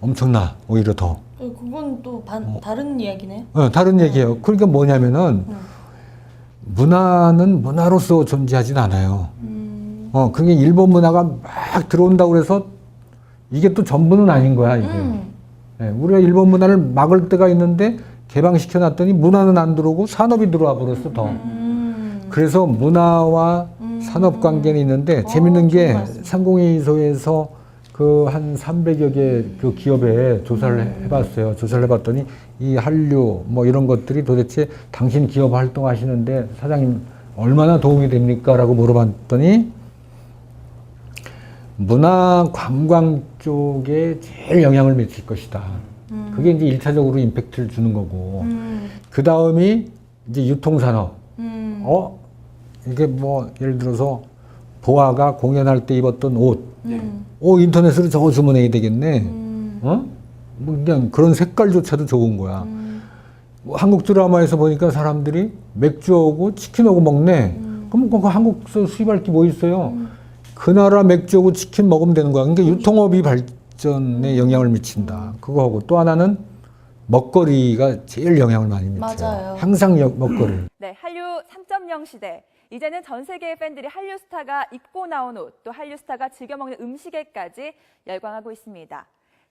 [SPEAKER 3] 엄청나 오히려 더.
[SPEAKER 4] 그건 또 다른 이야기네요.
[SPEAKER 3] 다른 얘기예요. 그러니까 뭐냐면은 문화는 문화로서 존재하진 않아요. 그게 일본 문화가 막 들어온다고 그래서 이게 또 전부는 아닌 거야, 이게. 네, 우리가 일본 문화를 막을 때가 있는데 개방시켜 놨더니 문화는 안 들어오고 산업이 들어와 버렸어, 더. 그래서 문화와 산업 관계는 있는데 재밌는 게 상공회의소에서 그 한 300여 개 그 기업에 조사를 해봤어요. 조사를 해봤더니 이 한류 뭐 이런 것들이 도대체 당신 기업 활동하시는데 사장님 얼마나 도움이 됩니까? 라고 물어봤더니 문화 관광 쪽에 제일 영향을 미칠 것이다. 그게 이제 1차적으로 임팩트를 주는 거고. 그 다음이 이제 유통산업. 이게 뭐 예를 들어서 보아가 공연할 때 입었던 옷. 인터넷으로 저거 주문해야 되겠네. 뭐 그냥 그런 색깔조차도 좋은 거야. 뭐 한국 드라마에서 보니까 사람들이 맥주하고 치킨하고 먹네. 그럼 그 한국서 수입할 게 뭐 있어요? 그 나라 맥주하고 치킨 먹으면 되는 거야. 그러니까 유통업이 발전에 영향을 미친다. 그거하고 또 하나는 먹거리가 제일 영향을 많이 미쳐요.
[SPEAKER 4] 맞아요.
[SPEAKER 3] 항상 먹거리.
[SPEAKER 2] 네, 한류 3.0 시대. 이제는 전 세계의 팬들이 한류 스타가 입고 나온 옷, 또 한류 스타가 즐겨 먹는 음식에까지 열광하고 있습니다.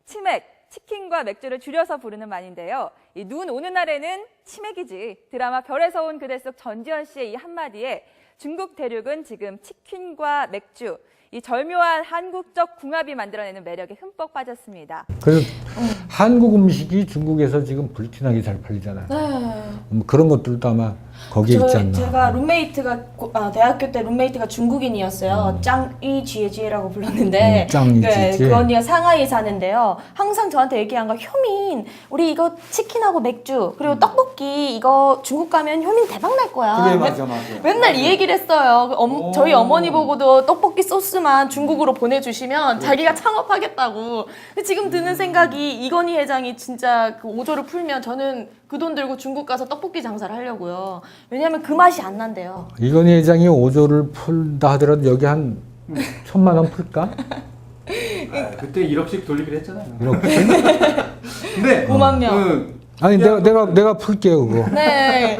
[SPEAKER 2] 치맥, 치킨과 맥주를 줄여서 부르는 말인데요. 이 눈 오는 날에는 치맥이지. 드라마 별에서 온 그대 속 전지현 씨의 이 한마디에 중국 대륙은 지금 치킨과 맥주, 이 절묘한 한국적 궁합이 만들어내는 매력에 흠뻑 빠졌습니다.
[SPEAKER 3] 그래서 한국 음식이 중국에서 지금 불티나게 잘 팔리잖아요.
[SPEAKER 4] 네.
[SPEAKER 3] 그런 것들도 아마 거기에 있지 않나.
[SPEAKER 4] 제가 룸메이트가 대학교 때 룸메이트가 중국인이었어요. 짱이 지혜지혜라고 불렀는데
[SPEAKER 3] 짱이
[SPEAKER 4] 네,
[SPEAKER 3] 지혜지혜.
[SPEAKER 4] 그 언니가 상하이 사는데요. 항상 저한테 얘기한 거 효민 우리 이거 치킨하고 맥주 그리고 떡볶이 이거 중국 가면 효민 대박 날 거야.
[SPEAKER 3] 맞아.
[SPEAKER 4] 맨날 이 얘기를 했어요. 저희 어머니 보고도 떡볶이 소스만 중국으로 보내주시면 자기가 창업하겠다고. 근데 지금 드는 생각이 이건희 회장이 진짜 그 5조를 풀면 저는 그 돈 들고 중국 가서 떡볶이 장사를 하려고요. 왜냐하면 그 맛이 안 난대요.
[SPEAKER 3] 이건희 회장이 5조를 풀다 하더라도 여기 한 1,000만 원 풀까?
[SPEAKER 1] 그때 1억씩 돌리기로 했잖아요.
[SPEAKER 3] 이렇게.
[SPEAKER 1] 근데
[SPEAKER 4] 5만 명.
[SPEAKER 3] 아니 내가 풀게요 그거.
[SPEAKER 4] 네.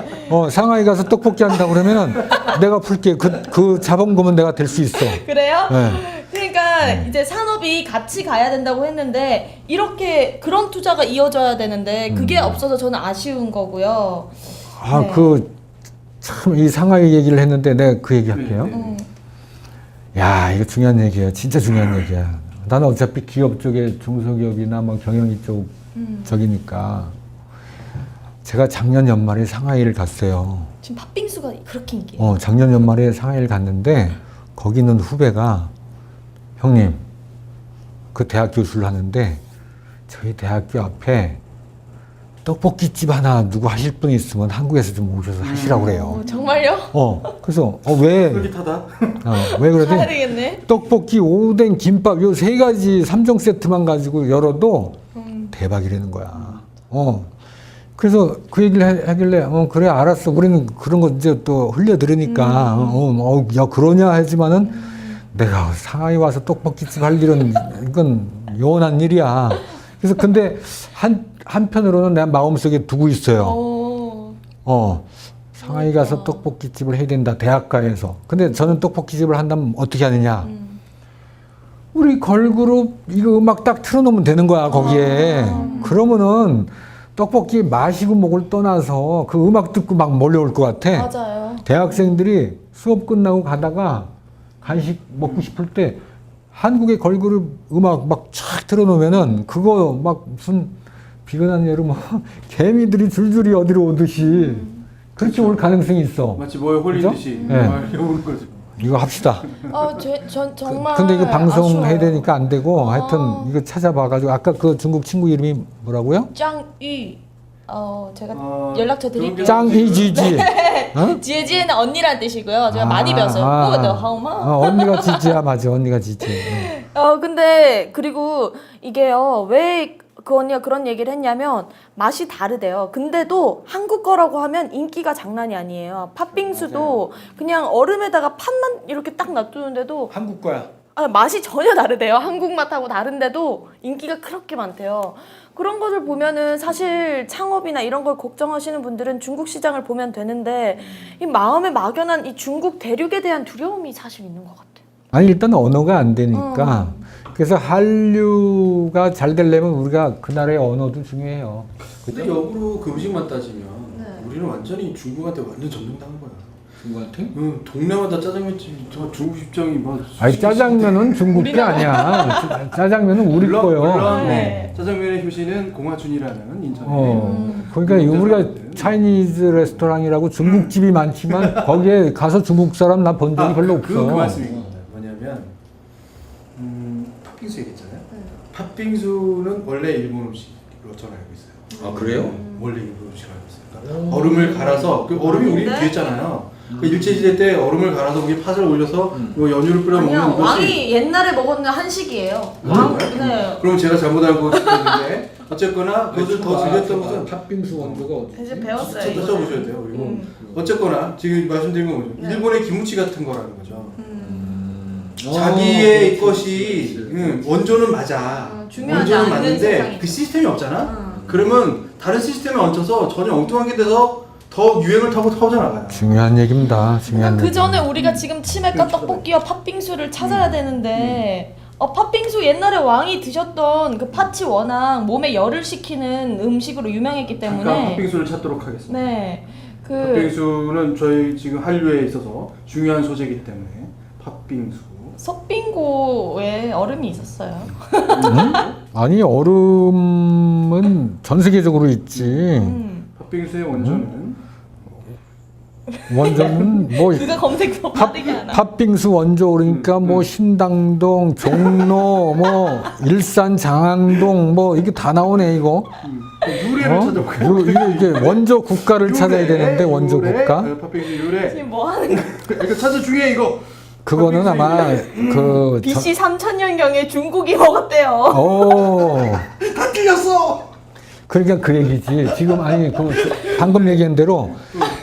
[SPEAKER 3] 상하이 가서 떡볶이 한다 그러면은 내가 풀게. 그 자본금은 내가 될 수 있어.
[SPEAKER 4] 그래요?
[SPEAKER 3] 네.
[SPEAKER 4] 그러니까 이제 산업이 같이 가야 된다고 했는데 이렇게 그런 투자가 이어져야 되는데 그게 없어서 저는 아쉬운 거고요. 네.
[SPEAKER 3] 참 이 상하이 얘기를 했는데 내가 그 얘기 할게요. 야, 이거 중요한 얘기야. 진짜 중요한 얘기야. 나는 어차피 기업 쪽에 중소기업이나 뭐 경영이 쪽이니까 제가 작년 연말에 상하이를 갔어요.
[SPEAKER 4] 지금 팥빙수가 그렇게 인기예요.
[SPEAKER 3] 작년 연말에 상하이를 갔는데 거기 있는 후배가 형님, 그 대학 교수를 하는데 저희 대학교 앞에 떡볶이집 하나 누구 하실 분 있으면 한국에서 좀 오셔서 하시라고 그래요.
[SPEAKER 4] 정말요?
[SPEAKER 3] 그래서 왜?
[SPEAKER 1] 쫄깃하다.
[SPEAKER 3] 왜
[SPEAKER 4] 가야
[SPEAKER 3] 그러지?
[SPEAKER 4] 되겠네.
[SPEAKER 3] 떡볶이, 오뎅, 김밥 요 세 가지 3종 세트만 가지고 열어도 대박이라는 거야. 그래서 그 얘기를 하길래 그래 알았어. 우리는 그런 거 이제 또 흘려 들으니까 야 그러냐 하지만은 내가 상하이 와서 떡볶이집 할 일은 이건 요원한 일이야. 그래서 근데 한편으로는 내 마음속에 두고 있어요. 상하이 가서 떡볶이집을 해야 된다. 대학가에서. 근데 저는 떡볶이집을 한다면 어떻게 하느냐. 우리 걸그룹 이거 음악 딱 틀어놓으면 되는 거야 거기에. 그러면은 떡볶이 마시고 목을 떠나서 그 음악 듣고 막 몰려올 것 같아.
[SPEAKER 4] 맞아요.
[SPEAKER 3] 대학생들이 수업 끝나고 가다가 간식 먹고 싶을 때 한국의 걸그룹 음악 막 촥 틀어놓으면은 그거 막 무슨 비근한 여름 개미들이 줄줄이 어디로 오듯이 그렇게 올 가능성이 있어.
[SPEAKER 1] 마치 뭐에 홀리듯이
[SPEAKER 3] 네.
[SPEAKER 1] 오는 거죠.
[SPEAKER 3] 이거 합시다.
[SPEAKER 4] 전 정말.
[SPEAKER 3] 근데 이거 방송해야
[SPEAKER 4] 아쉬워요.
[SPEAKER 3] 되니까 안 되고 하여튼 이거 찾아봐가지고 아까 그 중국 친구 이름이 뭐라고요?
[SPEAKER 4] 짱유. 제가 연락처 드릴게요.
[SPEAKER 3] 짱이지지.
[SPEAKER 4] 지혜지혜는 언니란 뜻이고요. 제가 많이 배웠어요. 너 하우마.
[SPEAKER 3] 언니가 지지야 맞아. 언니가 지지.
[SPEAKER 4] 근데 그리고 이게요. 왜 그 언니가 그런 얘기를 했냐면 맛이 다르대요. 근데도 한국 거라고 하면 인기가 장난이 아니에요. 팥빙수도 그냥 얼음에다가 팥만 이렇게 딱 놔두는데도
[SPEAKER 3] 한국 거야.
[SPEAKER 4] 맛이 전혀 다르대요. 한국 맛하고 다른데도 인기가 그렇게 많대요. 그런 것을 보면은 사실 창업이나 이런 걸 걱정하시는 분들은 중국 시장을 보면 되는데 이 마음에 막연한 이 중국 대륙에 대한 두려움이 사실 있는 것 같아요.
[SPEAKER 3] 아니 일단 언어가 안 되니까 그래서 한류가 잘 되려면 우리가 그 나라의 언어도 중요해요.
[SPEAKER 1] 근데 역으로 그 음식만 따지면 우리는 완전히 중국한테 완전 점령당한 거야.
[SPEAKER 3] 중국한테?
[SPEAKER 1] 동네마다 짜장면집 저 중국 입장이 막.
[SPEAKER 3] 아니 짜장면은 중국 게 아니야. 짜장면은 우리 거요.
[SPEAKER 1] 물론
[SPEAKER 4] 네.
[SPEAKER 1] 짜장면의 효시는 공화춘이라는 인천에.
[SPEAKER 3] 그러니까 우리가 차이니즈 레스토랑이라고 중국집이 많지만 거기에 가서 중국 사람 나 본 적이 별로 없어.
[SPEAKER 1] 그 말씀인 겁니다. 뭐냐면 팥빙수 얘기했잖아요. 팥빙수는 원래 일본 음식으로 저는 알고 있어요.
[SPEAKER 3] 아 그래요?
[SPEAKER 1] 원래 일본 음식으로 알고 있어요. 그러니까 얼음을 갈아서 그 얼음이 우리 뒤했잖아요. 그 일제시대 때 얼음을 갈아서 거기 팥을 올려서 뭐 연유를 뿌려 먹는
[SPEAKER 4] 아니요,
[SPEAKER 1] 것이.
[SPEAKER 4] 왕이 옛날에 먹었는 한식이에요.
[SPEAKER 1] 그런가요? 그럼 제가 잘못 알고 있는데 어쨌거나 그것을 더 즐겼던 것은
[SPEAKER 3] 팥빙수 원조가
[SPEAKER 4] 이제 배웠어요.
[SPEAKER 1] 드셔보셔야 돼요. 그리고 어쨌거나 지금 말씀드린 건 뭐죠? 일본의 김치 같은 거라는 거죠. 자기의 것이 원조는 맞아.
[SPEAKER 4] 중요하지
[SPEAKER 1] 원조는
[SPEAKER 4] 않은
[SPEAKER 1] 맞는데
[SPEAKER 4] 세상이죠.
[SPEAKER 1] 그 시스템이 없잖아. 그러면 다른 시스템에 얹혀서 전혀 엉뚱한 게 돼서 더 유행을 타고 터져나가요.
[SPEAKER 3] 중요한 얘기입니다. 중요한
[SPEAKER 4] 그
[SPEAKER 3] 얘기.
[SPEAKER 4] 전에 우리가 지금 치맥과 떡볶이와 팥빙수를 찾아야 되는데 팥빙수 옛날에 왕이 드셨던 그 팥이 워낙 몸에 열을 식히는 음식으로 유명했기
[SPEAKER 1] 잠깐
[SPEAKER 4] 때문에
[SPEAKER 1] 팥빙수를 찾도록 하겠습니다.
[SPEAKER 4] 네. 그
[SPEAKER 1] 팥빙수는 저희 지금 한류에 있어서 중요한 소재이기 때문에 팥빙수.
[SPEAKER 4] 석빙고에 얼음이 있었어요.
[SPEAKER 3] 아니 얼음은 전 세계적으로 있지.
[SPEAKER 1] 팥빙수의 원조는
[SPEAKER 3] 원조는 뭐
[SPEAKER 4] 그거 검색 더 빠르게 하나.
[SPEAKER 3] 팥빙수 원조 그러니까 뭐 신당동, 종로, 뭐 일산 장항동 뭐 이게 다 나오네 이거.
[SPEAKER 1] 유래를 찾아볼까요?
[SPEAKER 3] 이게 원조 국가를 찾아야 되는데 원조
[SPEAKER 1] 유래,
[SPEAKER 3] 국가.
[SPEAKER 1] 팥빙수 유래.
[SPEAKER 4] 지금 뭐 하는 거야?
[SPEAKER 1] 이거 찾아 중요해 이거.
[SPEAKER 3] 그거는 아마 그
[SPEAKER 4] BC 3000년경에 중국이 먹었대요.
[SPEAKER 1] 다 틀렸어.
[SPEAKER 3] 그러니까 그 얘기지. 지금 아니 그 방금 얘기한 대로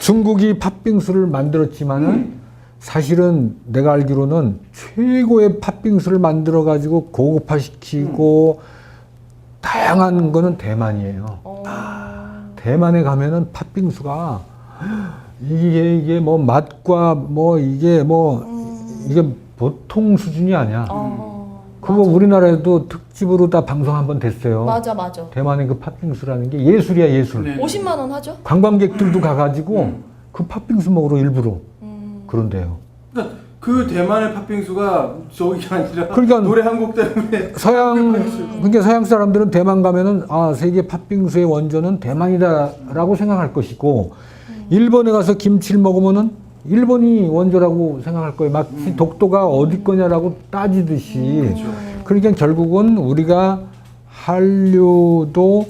[SPEAKER 3] 중국이 팥빙수를 만들었지만은 사실은 내가 알기로는 최고의 팥빙수를 만들어 가지고 고급화시키고 다양한 거는 대만이에요. 대만에 가면은 팥빙수가 이게 뭐 맛과 뭐 이게 보통 수준이 아니야. 그거 우리나라에도 특집으로 다 방송 한번 됐어요.
[SPEAKER 4] 맞아.
[SPEAKER 3] 대만의 그 팥빙수라는 게 예술이야 예술.
[SPEAKER 1] 네.
[SPEAKER 4] 50만 원 하죠?
[SPEAKER 3] 관광객들도 가가지고 그 팥빙수 먹으러 일부러 그런데요.
[SPEAKER 1] 그러니까 그 대만의 팥빙수가 저기가 아니라
[SPEAKER 3] 그러니까
[SPEAKER 1] 노래 한 곡 때문에
[SPEAKER 3] 그러니까 서양 사람들은 대만 가면은 아 세계 팥빙수의 원조는 대만이다라고 생각할 것이고 일본에 가서 김치를 먹으면은 일본이 원조라고 생각할 거예요. 마치 독도가 어디 거냐라고 따지듯이. 그러니까 결국은 우리가 한류도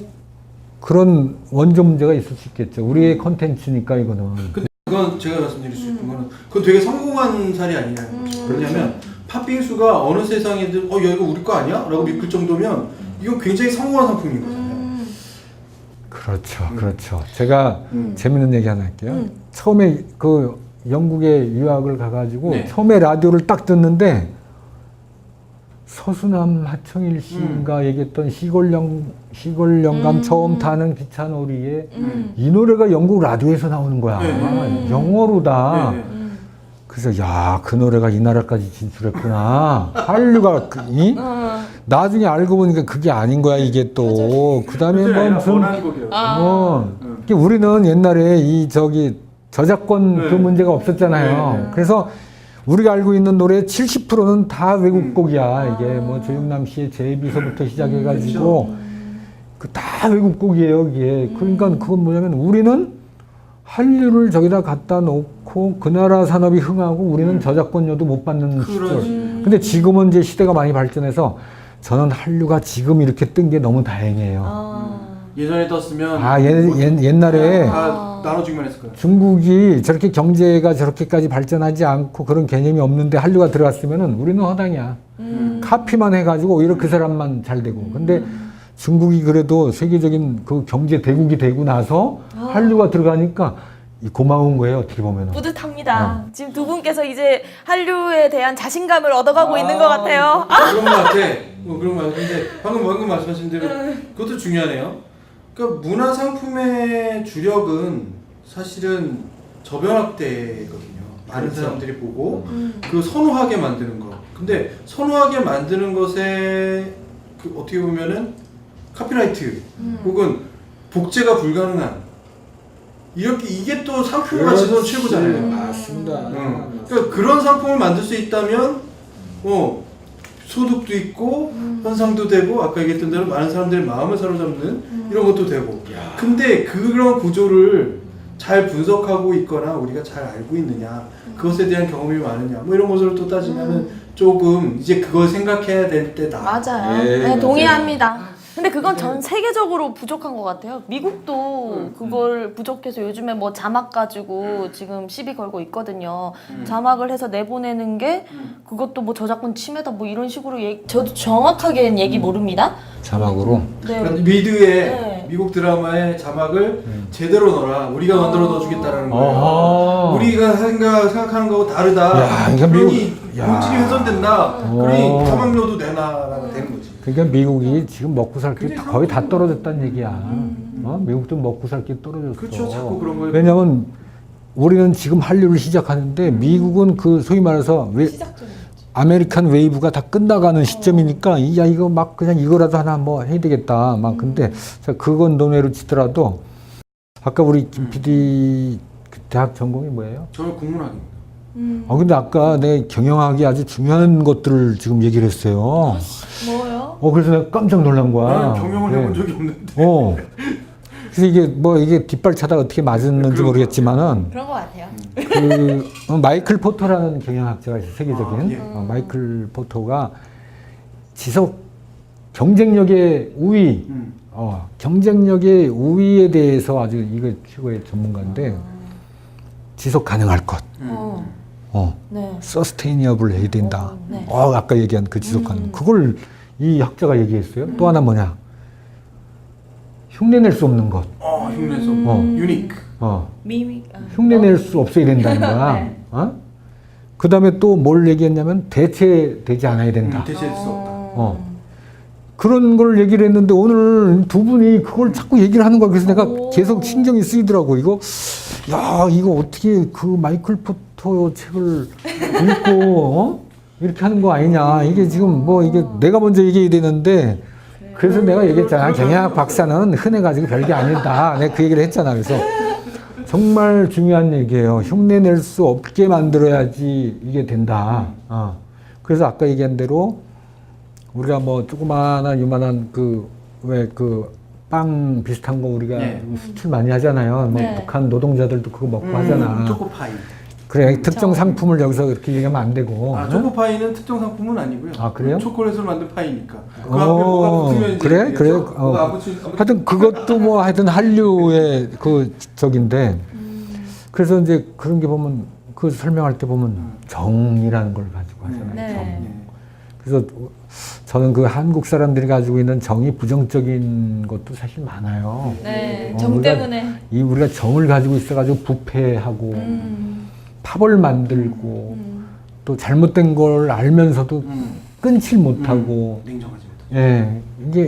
[SPEAKER 3] 그런 원조 문제가 있을 수 있겠죠. 우리의 컨텐츠니까 이거는.
[SPEAKER 1] 근데 그건 제가 말씀드릴 수 있는 거는 그건 되게 성공한 사례 아니냐는 거죠. 왜냐하면 팥빙수가 어느 세상이든 야 이거 우리 거 아니야? 라고 믿을 정도면 이건 굉장히 성공한 상품인 거잖아요.
[SPEAKER 3] 그렇죠. 제가 재밌는 얘기 하나 할게요. 처음에 그 영국에 유학을 가가지고
[SPEAKER 1] 네.
[SPEAKER 3] 처음에 라디오를 딱 듣는데 서수남 하청일 씨인가 얘기했던 시골 영감 처음 타는 기차놀이에 이 노래가 영국 라디오에서 나오는 거야.
[SPEAKER 1] 네.
[SPEAKER 3] 영어로다.
[SPEAKER 1] 네.
[SPEAKER 3] 그래서 야, 그 노래가 이 나라까지 진출했구나. 한류가 나중에 알고 보니까 그게 아닌 거야 이게 또. 그다음에 뭐 무슨
[SPEAKER 1] 원하는 곡이라고.
[SPEAKER 3] 그러니까 우리는 옛날에 저작권 그 문제가 없었잖아요.
[SPEAKER 1] 네.
[SPEAKER 3] 그래서 우리가 알고 있는 노래 70%는 다 외국 곡이야. 이게 뭐 조영남 씨의 제비서부터 시작해가지고 그 다 외국 곡이에요. 이게 그러니까 그건 뭐냐면 우리는 한류를 저기다 갖다 놓고 그 나라 산업이 흥하고 우리는 저작권료도 못 받는 시절. 근데 지금은 이제 시대가 많이 발전해서 저는 한류가 지금 이렇게 뜬 게 너무 다행이에요.
[SPEAKER 1] 예전에 떴으면
[SPEAKER 3] 옛날에
[SPEAKER 1] 다 나눠주기만 했을 거예요.
[SPEAKER 3] 중국이 저렇게 경제가 저렇게까지 발전하지 않고 그런 개념이 없는데 한류가 들어갔으면은 우리는 허당이야. 카피만 해가지고 오히려 그 사람만 잘 되고. 근데 중국이 그래도 세계적인 그 경제 대국이 되고 나서 한류가 들어가니까 고마운 거예요. 어떻게 보면은.
[SPEAKER 4] 뿌듯합니다. 지금 두 분께서 이제 한류에 대한 자신감을 얻어가고 있는 것 같아요.
[SPEAKER 1] 그런 것 같아. 그런 것 같은데 방금 말씀하신 대로 그것도 중요하네요. 그러니까 문화 상품의 주력은 사실은 저변학대거든요. 많은 사람들이 보고 그 선호하게 만드는 거. 근데 선호하게 만드는 것에 그 어떻게 보면은 카피라이트 혹은 복제가 불가능한 이게 또 상품의 가치는 최고잖아요.
[SPEAKER 3] 맞습니다.
[SPEAKER 1] 그러니까 그런 상품을 만들 수 있다면 소득도 있고 현상도 되고 아까 얘기했던 대로 많은 사람들의 마음을 사로잡는 이런 것도 되고. 근데 그런 구조를 잘 분석하고 있거나 우리가 잘 알고 있느냐, 그것에 대한 경험이 많으냐, 뭐 이런 것을 또 따지면은 조금 이제 그걸 생각해야 될 때다.
[SPEAKER 4] 맞아요.
[SPEAKER 1] 예,
[SPEAKER 4] 네, 동의합니다. 근데 그건 전 세계적으로 부족한 것 같아요. 미국도 그걸 부족해서 요즘에 뭐 자막 가지고 지금 시비 걸고 있거든요. 자막을 해서 내보내는 게 그것도 뭐 저작권 침해다 뭐 이런 식으로 저도 정확하게는 얘기 모릅니다.
[SPEAKER 3] 자막으로.
[SPEAKER 4] 네.
[SPEAKER 1] 그러니까 미드의
[SPEAKER 4] 네.
[SPEAKER 1] 미국 드라마의 자막을 제대로 넣어라. 우리가 만들어 넣어주겠다라는 거예요.
[SPEAKER 3] 아하.
[SPEAKER 1] 우리가 생각하는 거하고 다르다.
[SPEAKER 3] 야, 이거
[SPEAKER 1] 그러니
[SPEAKER 3] 야.
[SPEAKER 1] 본질이 훼손된다. 그러니
[SPEAKER 3] 오.
[SPEAKER 1] 자막료도 내놔라가 되는 거지.
[SPEAKER 3] 그러니까 미국이 지금 먹고 살 게
[SPEAKER 1] 굉장히
[SPEAKER 3] 거의 다 떨어졌다는 얘기야. 미국도 먹고 살 게 떨어졌어.
[SPEAKER 1] 그렇죠. 자꾸 그런 거예요.
[SPEAKER 3] 왜냐면 우리는 지금 한류를 시작하는데 미국은 그 소위 말해서 아메리칸 웨이브가 다 끝나가는 시점이니까 이거 막 그냥 이거라도 하나 뭐 해야 되겠다. 막 근데 자, 그건 논외로 치더라도 아까 우리 김 PD 그 대학 전공이 뭐예요?
[SPEAKER 1] 저는 국문학입니다.
[SPEAKER 3] 근데 아까 내 경영학이 아주 중요한 것들을 지금 얘기를 했어요.
[SPEAKER 4] 뭐요?
[SPEAKER 3] 그래서 내가 깜짝 놀란 거야.
[SPEAKER 1] 나는 경영을
[SPEAKER 3] 네.
[SPEAKER 1] 해본 적이 없는데.
[SPEAKER 3] 그래서 이게 뭐 이게 뒷발차다 어떻게 맞았는지 모르겠지만은
[SPEAKER 4] 그런 것 같아요.
[SPEAKER 3] 그 마이클 포터라는 경영학자가 있어요. 세계적인
[SPEAKER 1] 예.
[SPEAKER 3] 마이클 포터가 지속 경쟁력의 우위, 경쟁력의 우위에 대해서 아주 이거 최고의 전문가인데 지속 가능할 것,
[SPEAKER 4] 네.
[SPEAKER 3] 서스테이너블 해야 된다.
[SPEAKER 4] 네.
[SPEAKER 3] 아까 얘기한 그 지속 가능. 그걸 이 학자가 얘기했어요. 또 하나 뭐냐? 흉내낼 수 없는 것.
[SPEAKER 1] 흉내서 유니크.
[SPEAKER 4] 미미.
[SPEAKER 3] 흉내낼 수 없어야 된다는 거야. 그 다음에 또 뭘 얘기했냐면 대체되지 않아야 된다.
[SPEAKER 1] 대체할 수 없다.
[SPEAKER 3] 그런 걸 얘기를 했는데 오늘 두 분이 그걸 자꾸 얘기를 하는 거야. 그래서 내가 계속 신경이 쓰이더라고. 이거 어떻게 그 마이클 포터 책을 읽고 이렇게 하는 거 아니냐. 이게 지금 뭐 이게 내가 먼저 얘기해야 되는데 그래서 내가 얘기했잖아. 경영학 박사는 흔해가지고 별게 아니다. 내가 그 얘기를 했잖아. 그래서 정말 중요한 얘기예요. 흉내낼 수 없게 만들어야지 이게 된다. 그래서 아까 얘기한 대로 우리가 뭐 조그마한 유만한 빵 비슷한 거 우리가 수출 많이 하잖아요. 뭐
[SPEAKER 4] 네.
[SPEAKER 3] 북한 노동자들도 그거 먹고 하잖아.
[SPEAKER 1] 초코파이.
[SPEAKER 3] 그래 특정 상품을 여기서 이렇게 얘기하면 안 되고.
[SPEAKER 1] 초코파이는 특정 상품은 아니고요.
[SPEAKER 3] 아, 그래요?
[SPEAKER 1] 초콜릿으로 만든 파이니까. 그 앞에 뭐가 붙으면 이제
[SPEAKER 3] 그래?
[SPEAKER 1] 되겠죠?
[SPEAKER 3] 그래?
[SPEAKER 1] 뭐가 안
[SPEAKER 3] 하여튼 그것도 뭐 하여튼 한류의 그 적인데 그래서 이제 그런 게 보면 그 설명할 때 보면 정이라는 걸 가지고 하잖아요.
[SPEAKER 4] 네.
[SPEAKER 3] 정. 그래서 저는 그 한국 사람들이 가지고 있는 정이 부정적인 것도 사실 많아요.
[SPEAKER 4] 네. 정 때문에.
[SPEAKER 3] 우리가 정을 가지고 있어가지고 부패하고 파벌 만들고 또 잘못된 걸 알면서도 끊질 못하고
[SPEAKER 1] 냉정하지 못하죠.
[SPEAKER 3] 예, 이게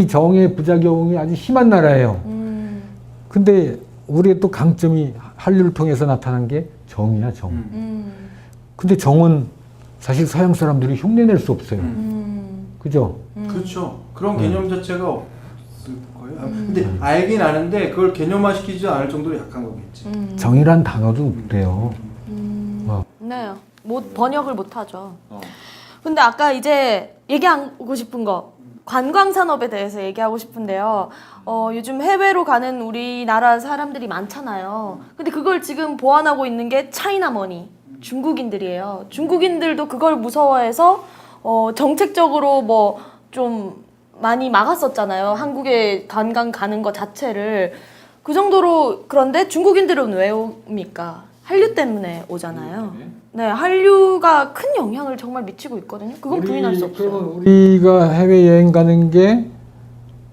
[SPEAKER 3] 이 정의 부작용이 아주 심한 나라예요. 근데 우리의 또 강점이 한류를 통해서 나타난 게 정이야, 정. 근데 정은 사실 서양 사람들이 흉내낼 수 없어요. 그죠?
[SPEAKER 1] 그렇죠. 그런 개념 자체가 없을 거예요. 근데 알긴 아는데 그걸 개념화시키지 않을 정도로 약한 거겠지.
[SPEAKER 3] 정이란 단어도 그래요.
[SPEAKER 4] 네. 번역을 못 하죠. 근데 아까 이제 얘기하고 싶은 거 관광 산업에 대해서 얘기하고 싶은데요. 요즘 해외로 가는 우리나라 사람들이 많잖아요. 근데 그걸 지금 보완하고 있는 게 차이나 머니, 중국인들이에요. 중국인들도 그걸 무서워해서 정책적으로 뭐 좀 많이 막았었잖아요. 한국에 관광 가는 거 자체를. 그 정도로. 그런데 중국인들은 왜 옵니까? 한류 때문에 오잖아요. 네, 한류가 큰 영향을 정말 미치고 있거든요. 그건 부인할 수 없어요.
[SPEAKER 3] 우리가 해외 여행 가는 게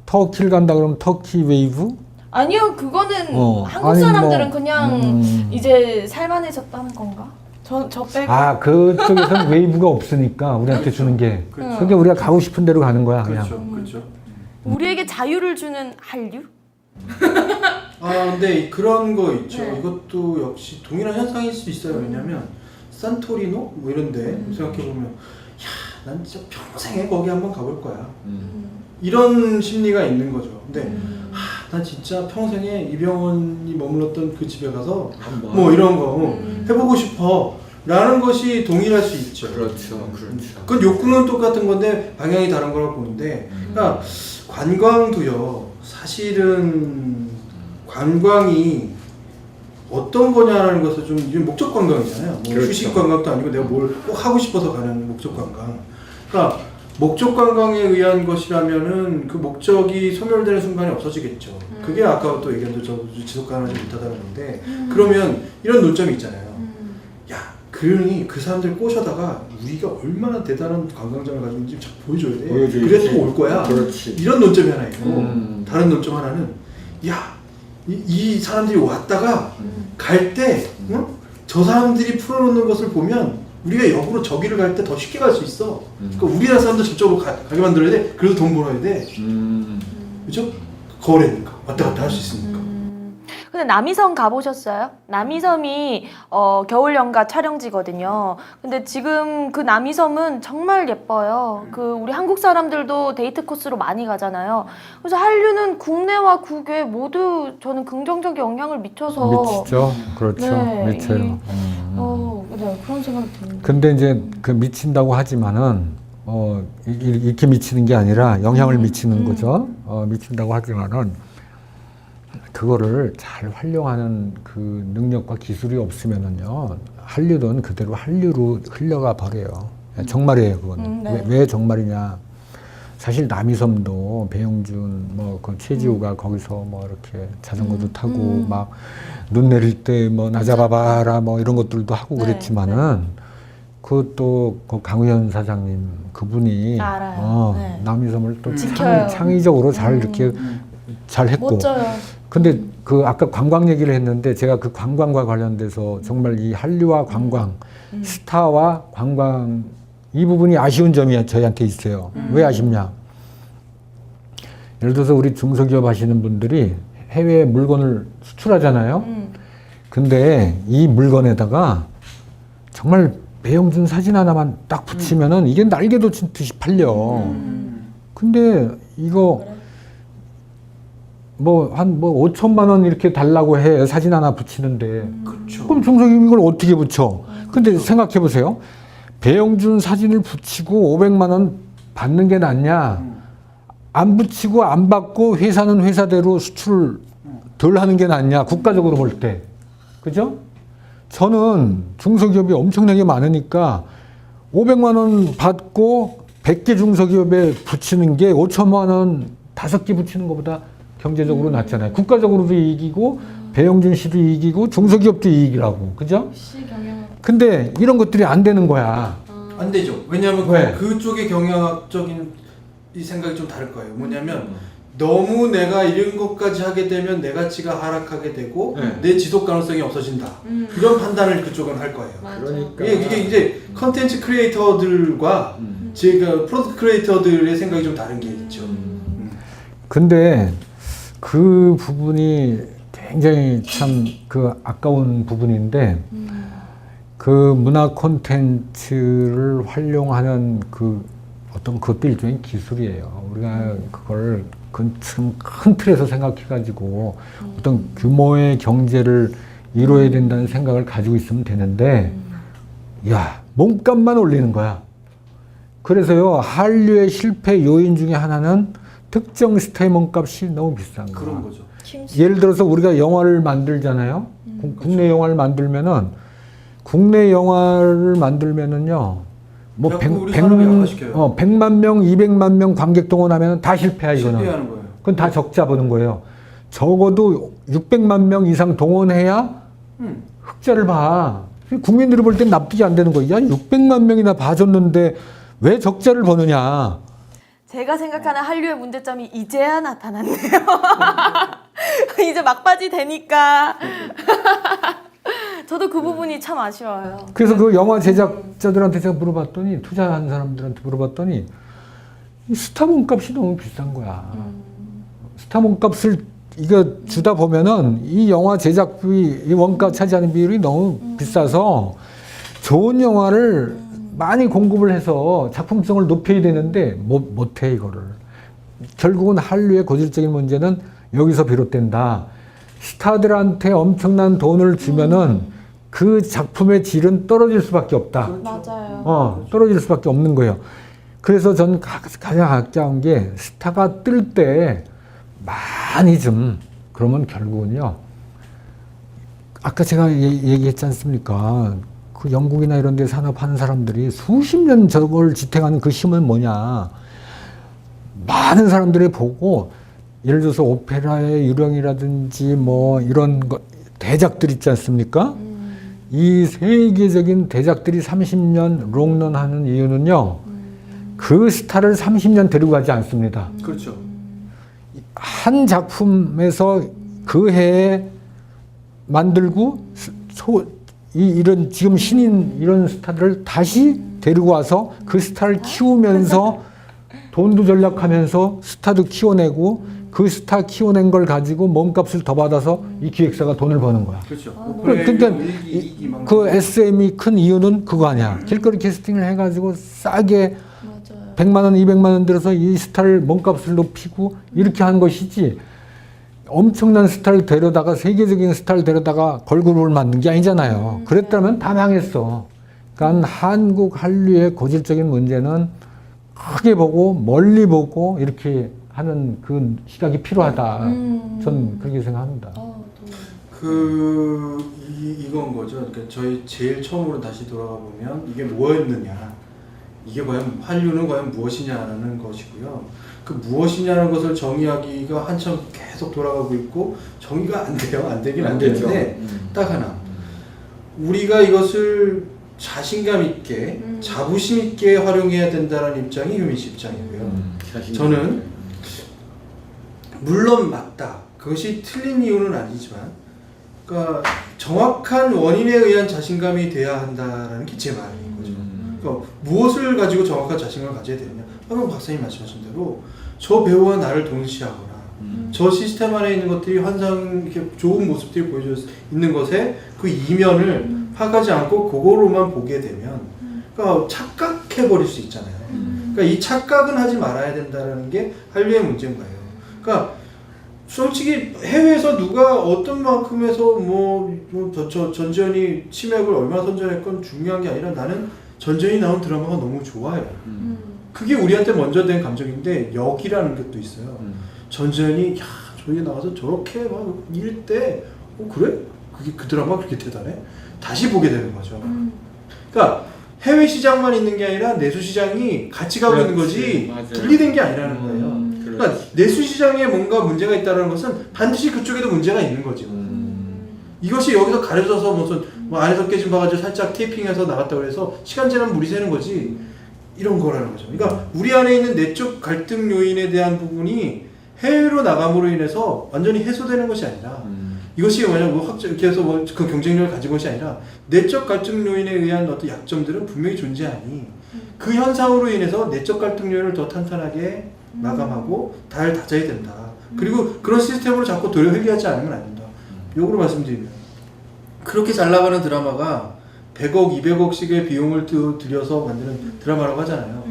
[SPEAKER 3] 터키를 간다 그러면 터키 웨이브?
[SPEAKER 4] 아니요, 그거는 한국
[SPEAKER 3] 아니,
[SPEAKER 4] 사람들은
[SPEAKER 3] 뭐,
[SPEAKER 4] 그냥 이제 살만해졌다는 건가? 저 빼고.
[SPEAKER 3] 그쪽에서는 웨이브가 없으니까 우리한테 주는 게. 그러니까 우리가 가고 싶은 대로 가는 거야, 그냥.
[SPEAKER 1] 그렇죠.
[SPEAKER 4] 우리에게 자유를 주는 한류?
[SPEAKER 1] 근데 그런 거 있죠.
[SPEAKER 4] 네.
[SPEAKER 1] 이것도 역시 동일한 현상일 수 있어요. 왜냐면 산토리노 뭐 이런데 생각해 보면, 난 진짜 평생에 거기 한번 가볼 거야. 이런 심리가 있는 거죠. 근데 난 진짜 평생에 이병헌이 머물렀던 그 집에 가서 뭐 이런 거 해보고 싶어 라는 것이 동일할 수 있죠.
[SPEAKER 3] 그렇죠.
[SPEAKER 1] 그건 욕구는 똑같은 건데 방향이 다른 거라고 보는데, 그러니까 관광도요, 사실은 관광이 어떤 거냐라는 것을 좀, 이게 목적 관광이잖아요. 뭐
[SPEAKER 3] 그렇죠.
[SPEAKER 1] 휴식 관광도 아니고 내가 뭘 꼭 하고 싶어서 가는 목적 관광. 그러니까 목적 관광에 의한 것이라면은 그 목적이 소멸되는 순간에 없어지겠죠. 그게 아까 또 얘기한 대로 지속 가능하지 못하다는 건데, 그러면 이런 논점이 있잖아요. 야, 그러니 그 사람들 꼬셔다가 우리가 얼마나 대단한 관광장을 가지고 있는지 참 보여줘야 돼. 그래 또 올 거야.
[SPEAKER 3] 그렇지.
[SPEAKER 1] 이런 논점이 하나 있고, 다른 논점 하나는, 야, 이 사람들이 왔다가 갈 때, 저 사람들이 풀어놓는 것을 보면 우리가 역으로 저기를 갈 때 더 쉽게 갈 수 있어. 그러니까 우리나라 사람들 저쪽으로 가게 만들어야 돼. 그래서 돈 벌어야 돼. 그죠? 거래니까. 왔다 갔다 할 수 있으니까.
[SPEAKER 4] 근데 남이섬 가보셨어요? 남이섬이 겨울 연가 촬영지거든요. 근데 지금 그 남이섬은 정말 예뻐요. 우리 한국 사람들도 데이트 코스로 많이 가잖아요. 그래서 한류는 국내와 국외 모두 저는 긍정적 영향을 미쳐서.
[SPEAKER 3] 미치죠. 그렇죠.
[SPEAKER 4] 네,
[SPEAKER 3] 미쳐요.
[SPEAKER 4] 네, 그런 생각이 듭니다.
[SPEAKER 3] 근데 이제 그 미친다고 하지만은 이렇게 미치는 게 아니라 영향을 미치는 거죠. 미친다고 하지만은 그거를 잘 활용하는 그 능력과 기술이 없으면은요, 한류는 그대로 한류로 흘러가 버려요. 정말이에요, 그거는.
[SPEAKER 4] 네.
[SPEAKER 3] 왜 정말이냐. 사실 남이섬도 배용준, 뭐, 그 최지호가 거기서 뭐 이렇게 자전거도 타고 막 눈 내릴 때 뭐 나 잡아봐라 뭐 이런 것들도 하고
[SPEAKER 4] 네,
[SPEAKER 3] 그랬지만은 그것도 그 강우현 사장님 그분이
[SPEAKER 4] 알아요. 네.
[SPEAKER 3] 남이섬을 또
[SPEAKER 4] 지켜요.
[SPEAKER 3] 창의적으로 잘 이렇게 잘 했고.
[SPEAKER 4] 멋져요.
[SPEAKER 3] 근데 그 아까 관광 얘기를 했는데 제가 그 관광과 관련돼서 정말 이 한류와 관광, 스타와 관광 이 부분이 아쉬운 점이 저희한테 있어요. 왜 아쉽냐? 예를 들어서 우리 중소기업 하시는 분들이 해외에 물건을 수출하잖아요. 근데 이 물건에다가 정말 배용준 사진 하나만 딱 붙이면은 이게 날개도 듯이 팔려. 근데 이거 뭐 한 뭐 5천만 원 이렇게 달라고 해 사진 하나 붙이는데
[SPEAKER 1] 그렇죠.
[SPEAKER 3] 그럼 중소기업 이걸 어떻게 붙여? 근데 생각해 보세요. 배용준 사진을 붙이고 500만 원 받는 게 낫냐? 안 붙이고 안 받고 회사는 회사대로 수출을 덜 하는 게 낫냐? 국가적으로 볼 때. 그죠? 저는 중소기업이 엄청나게 많으니까 500만 원 받고 100개 중소기업에 붙이는 게 5천만 원 5개 붙이는 것보다 경제적으로 낫잖아요. 국가적으로도 이익이고 배용준 씨도 이익이고 중소기업도 이익이라고. 그죠? 근데 이런 것들이 안 되는 거야.
[SPEAKER 1] 안 되죠. 왜냐하면
[SPEAKER 3] 왜?
[SPEAKER 1] 그쪽의 경영학적인 이 생각이 좀 다를 거예요. 뭐냐면 너무 내가 이런 것까지 하게 되면 내 가치가 하락하게 되고
[SPEAKER 3] 네.
[SPEAKER 1] 내 지속 가능성이 없어진다. 이런 판단을 그쪽은 할 거예요.
[SPEAKER 3] 그러니까
[SPEAKER 1] 이게 이제 컨텐츠 크리에이터들과 제가 프로덕트 크리에이터들의 생각이 좀 다른 게 있죠.
[SPEAKER 3] 근데 그 부분이 굉장히 참 그 아까운 부분인데 그 문화 콘텐츠를 활용하는 그 어떤 그것도 일종의 기술이에요. 우리가 그걸 큰 틀에서 생각해가지고 어떤 규모의 경제를 이뤄야 된다는 생각을 가지고 있으면 되는데, 야, 몸값만 올리는 거야. 그래서요, 한류의 실패 요인 중에 하나는 특정 스타의 몸값이 너무 비싼 거야.
[SPEAKER 1] 그런 거죠.
[SPEAKER 3] 예를 들어서 우리가 영화를 만들잖아요. 국내 영화를 만들면은, 국내 영화를 만들면은요, 뭐
[SPEAKER 1] 자꾸 우리 사람이 약화시켜요.
[SPEAKER 3] 100만 명, 200만 명 관객 동원하면 다 실패야, 이거는.
[SPEAKER 1] 실패하는 거예요.
[SPEAKER 3] 그건 다 적자 보는 거예요. 적어도 600만 명 이상 동원해야 흑자를 봐. 국민들이 볼 땐 납득이 안 되는 거예요. 야, 600만 명이나 봐줬는데 왜 적자를 보느냐.
[SPEAKER 4] 제가 생각하는 한류의 문제점이 이제야 나타났네요. 이제 막바지 되니까. 저도 그 부분이 참 아쉬워요.
[SPEAKER 3] 그래서 그 영화 제작자들한테 제가 물어봤더니, 투자한 사람들한테 물어봤더니, 이 스타 몸값이 너무 비싼 거야. 스타 몸값을 이거 주다 보면은 이 영화 제작비, 이 원가 차지하는 비율이 너무 비싸서 좋은 영화를 많이 공급을 해서 작품성을 높여야 되는데 못해 이거를. 결국은 한류의 고질적인 문제는 여기서 비롯된다. 스타들한테 엄청난 돈을 주면은 그 작품의 질은 떨어질 수밖에 없다.
[SPEAKER 4] 맞아요.
[SPEAKER 3] 떨어질 수밖에 없는 거예요. 그래서 저는 가장 아까운 게 스타가 뜰 때 많이 좀 그러면 결국은요. 아까 제가 얘기했지 않습니까? 그 영국이나 이런 데 산업하는 사람들이 수십 년 저걸 지탱하는 그 힘은 뭐냐. 많은 사람들이 보고 예를 들어서 오페라의 유령이라든지 뭐 이런 대작들 있지 않습니까? 이 세계적인 대작들이 30년 롱런 하는 이유는요. 그 스타를 30년 데리고 가지 않습니다.
[SPEAKER 1] 그렇죠.
[SPEAKER 3] 한 작품에서 그 해에 만들고 이런 지금 신인 이런 스타들을 다시 데리고 와서 그 스타를 키우면서 돈도 절약하면서 스타도 키워내고 그 스타 키워낸 걸 가지고 몸값을 더 받아서 이 기획사가 돈을 버는 거야.
[SPEAKER 1] 그렇죠.
[SPEAKER 3] 그러니까 그 SM이 큰 이유는 그거 아니야. 길거리 캐스팅을 해가지고 싸게 100만 원, 200만 원 들어서 이 스타를 몸값을 높이고 이렇게 한 것이지 엄청난 스타를 데려다가 세계적인 스타를 데려다가 걸그룹을 만든 게 아니잖아요. 그랬다면 다 망했어. 그러니까 한국 한류의 고질적인 문제는 크게 보고 멀리 보고 이렇게 하는 그 시각이 필요하다. 전 그렇게 생각합니다.
[SPEAKER 1] 이건 거죠. 그러니까 저희 제일 처음으로 다시 돌아가 보면 이게 뭐였느냐, 이게 과연 한류는 과연 무엇이냐라는 것이고요. 그 무엇이냐는 것을 정의하기가 한참 계속 돌아가고 있고 정의가 안 돼요. 안 되긴 안 되는데 딱 하나, 우리가 이것을 자신감 있게 자부심 있게 활용해야 된다는 입장이 유민 씨 입장이고요. 저는 물론 맞다, 그것이 틀린 이유는 아니지만, 그러니까 정확한 원인에 의한 자신감이 돼야 한다라는 게 제 말인 거죠. 그러니까 무엇을 가지고 정확한 자신감을 가져야 되느냐. 방금 박사님 말씀하신 대로 저 배우와 나를 동시하거나 저 시스템 안에 있는 것들이 환상, 이렇게 좋은 모습들이 보여져 있는 것에 그 이면을 파가지 않고 그거로만 보게 되면, 그러니까 착각해 버릴 수 있잖아요. 그러니까 이 착각은 하지 말아야 된다는 게 한류의 문제인 거예요. 그러니까 솔직히 해외에서 누가 어떤 만큼에서 전지현이 치맥을 얼마나 선전했건 중요한 게 아니라, 나는 전지현이 나온 드라마가 너무 좋아요. 그게 우리한테 먼저 된 감정인데, 역이라는 게 또 있어요. 전지현이 저기 나가서 저렇게 막 이럴 때 그래? 그게 그 드라마 그렇게 대단해? 다시 보게 되는 거죠. 그러니까 해외 시장만 있는 게 아니라 내수 시장이 같이 가고 있는 거지, 맞아요. 분리된 게 아니라는 거예요. 그러니까 내수 시장에 뭔가 문제가 있다는 것은 반드시 그쪽에도 문제가 있는 거죠. 이것이 여기서 가려져서 무슨 안에서 깨진 바가지고 살짝 테이핑해서 나갔다고 해서 시간 지나면 물이 새는 거지, 이런 거라는 거죠. 그러니까 우리 안에 있는 내적 갈등 요인에 대한 부분이 해외로 나감으로 인해서 완전히 해소되는 것이 아니라, 이것이 만약 이렇게 해서 그 경쟁력을 가진 것이 아니라, 내적 갈등 요인에 의한 어떤 약점들은 분명히 존재하니 그 현상으로 인해서 내적 갈등 요인을 더 탄탄하게 마감하고 잘 다져야 된다. 그리고 그런 시스템으로 자꾸 회귀하지 않으면 안 된다. 역으로 말씀드리면, 그렇게 잘 나가는 드라마가 100억, 200억씩의 비용을 들여서 만드는 드라마라고 하잖아요.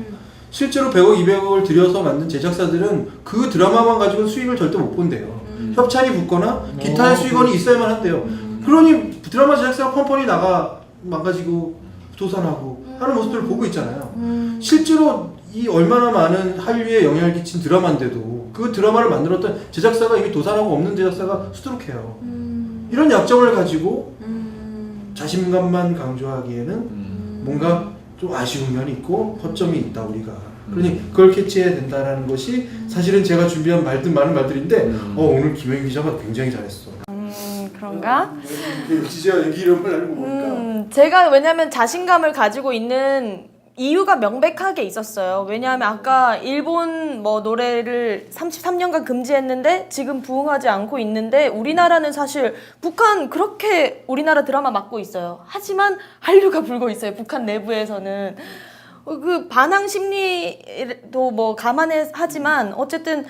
[SPEAKER 1] 실제로 100억, 200억을 들여서 만든 제작사들은 그 드라마만 가지고는 수익을 절대 못 본대요. 협찬이 붙거나 기타의 수익원이 있어야만 한대요. 그러니 드라마 제작사가 뻔뻔히 나가 망가지고 도산하고 하는 모습들을 보고 있잖아요. 실제로 이 얼마나 많은 한류에 영향을 끼친 드라마인데도 그 드라마를 만들었던 제작사가 이미 도산하고 없는 제작사가 수두룩해요. 이런 약점을 가지고 자신감만 강조하기에는 뭔가 좀 아쉬운 면이 있고 허점이 있다, 우리가. 그러니 그걸 캐치해야 된다는 것이 사실은 제가 준비한 많은 말들인데, 오늘 김혜경 기자가 굉장히 잘했어.
[SPEAKER 4] 그런가?
[SPEAKER 1] 진짜 여기 이름을 알고 보니까.
[SPEAKER 4] 제가 왜냐면 자신감을 가지고 있는 이유가 명백하게 있었어요. 왜냐하면 아까 일본 노래를 33년간 금지했는데 지금 부응하지 않고 있는데, 우리나라는 사실 북한 그렇게 우리나라 드라마 맡고 있어요. 하지만 한류가 불고 있어요. 북한 내부에서는. 그 반항 심리도 감안해 하지만 어쨌든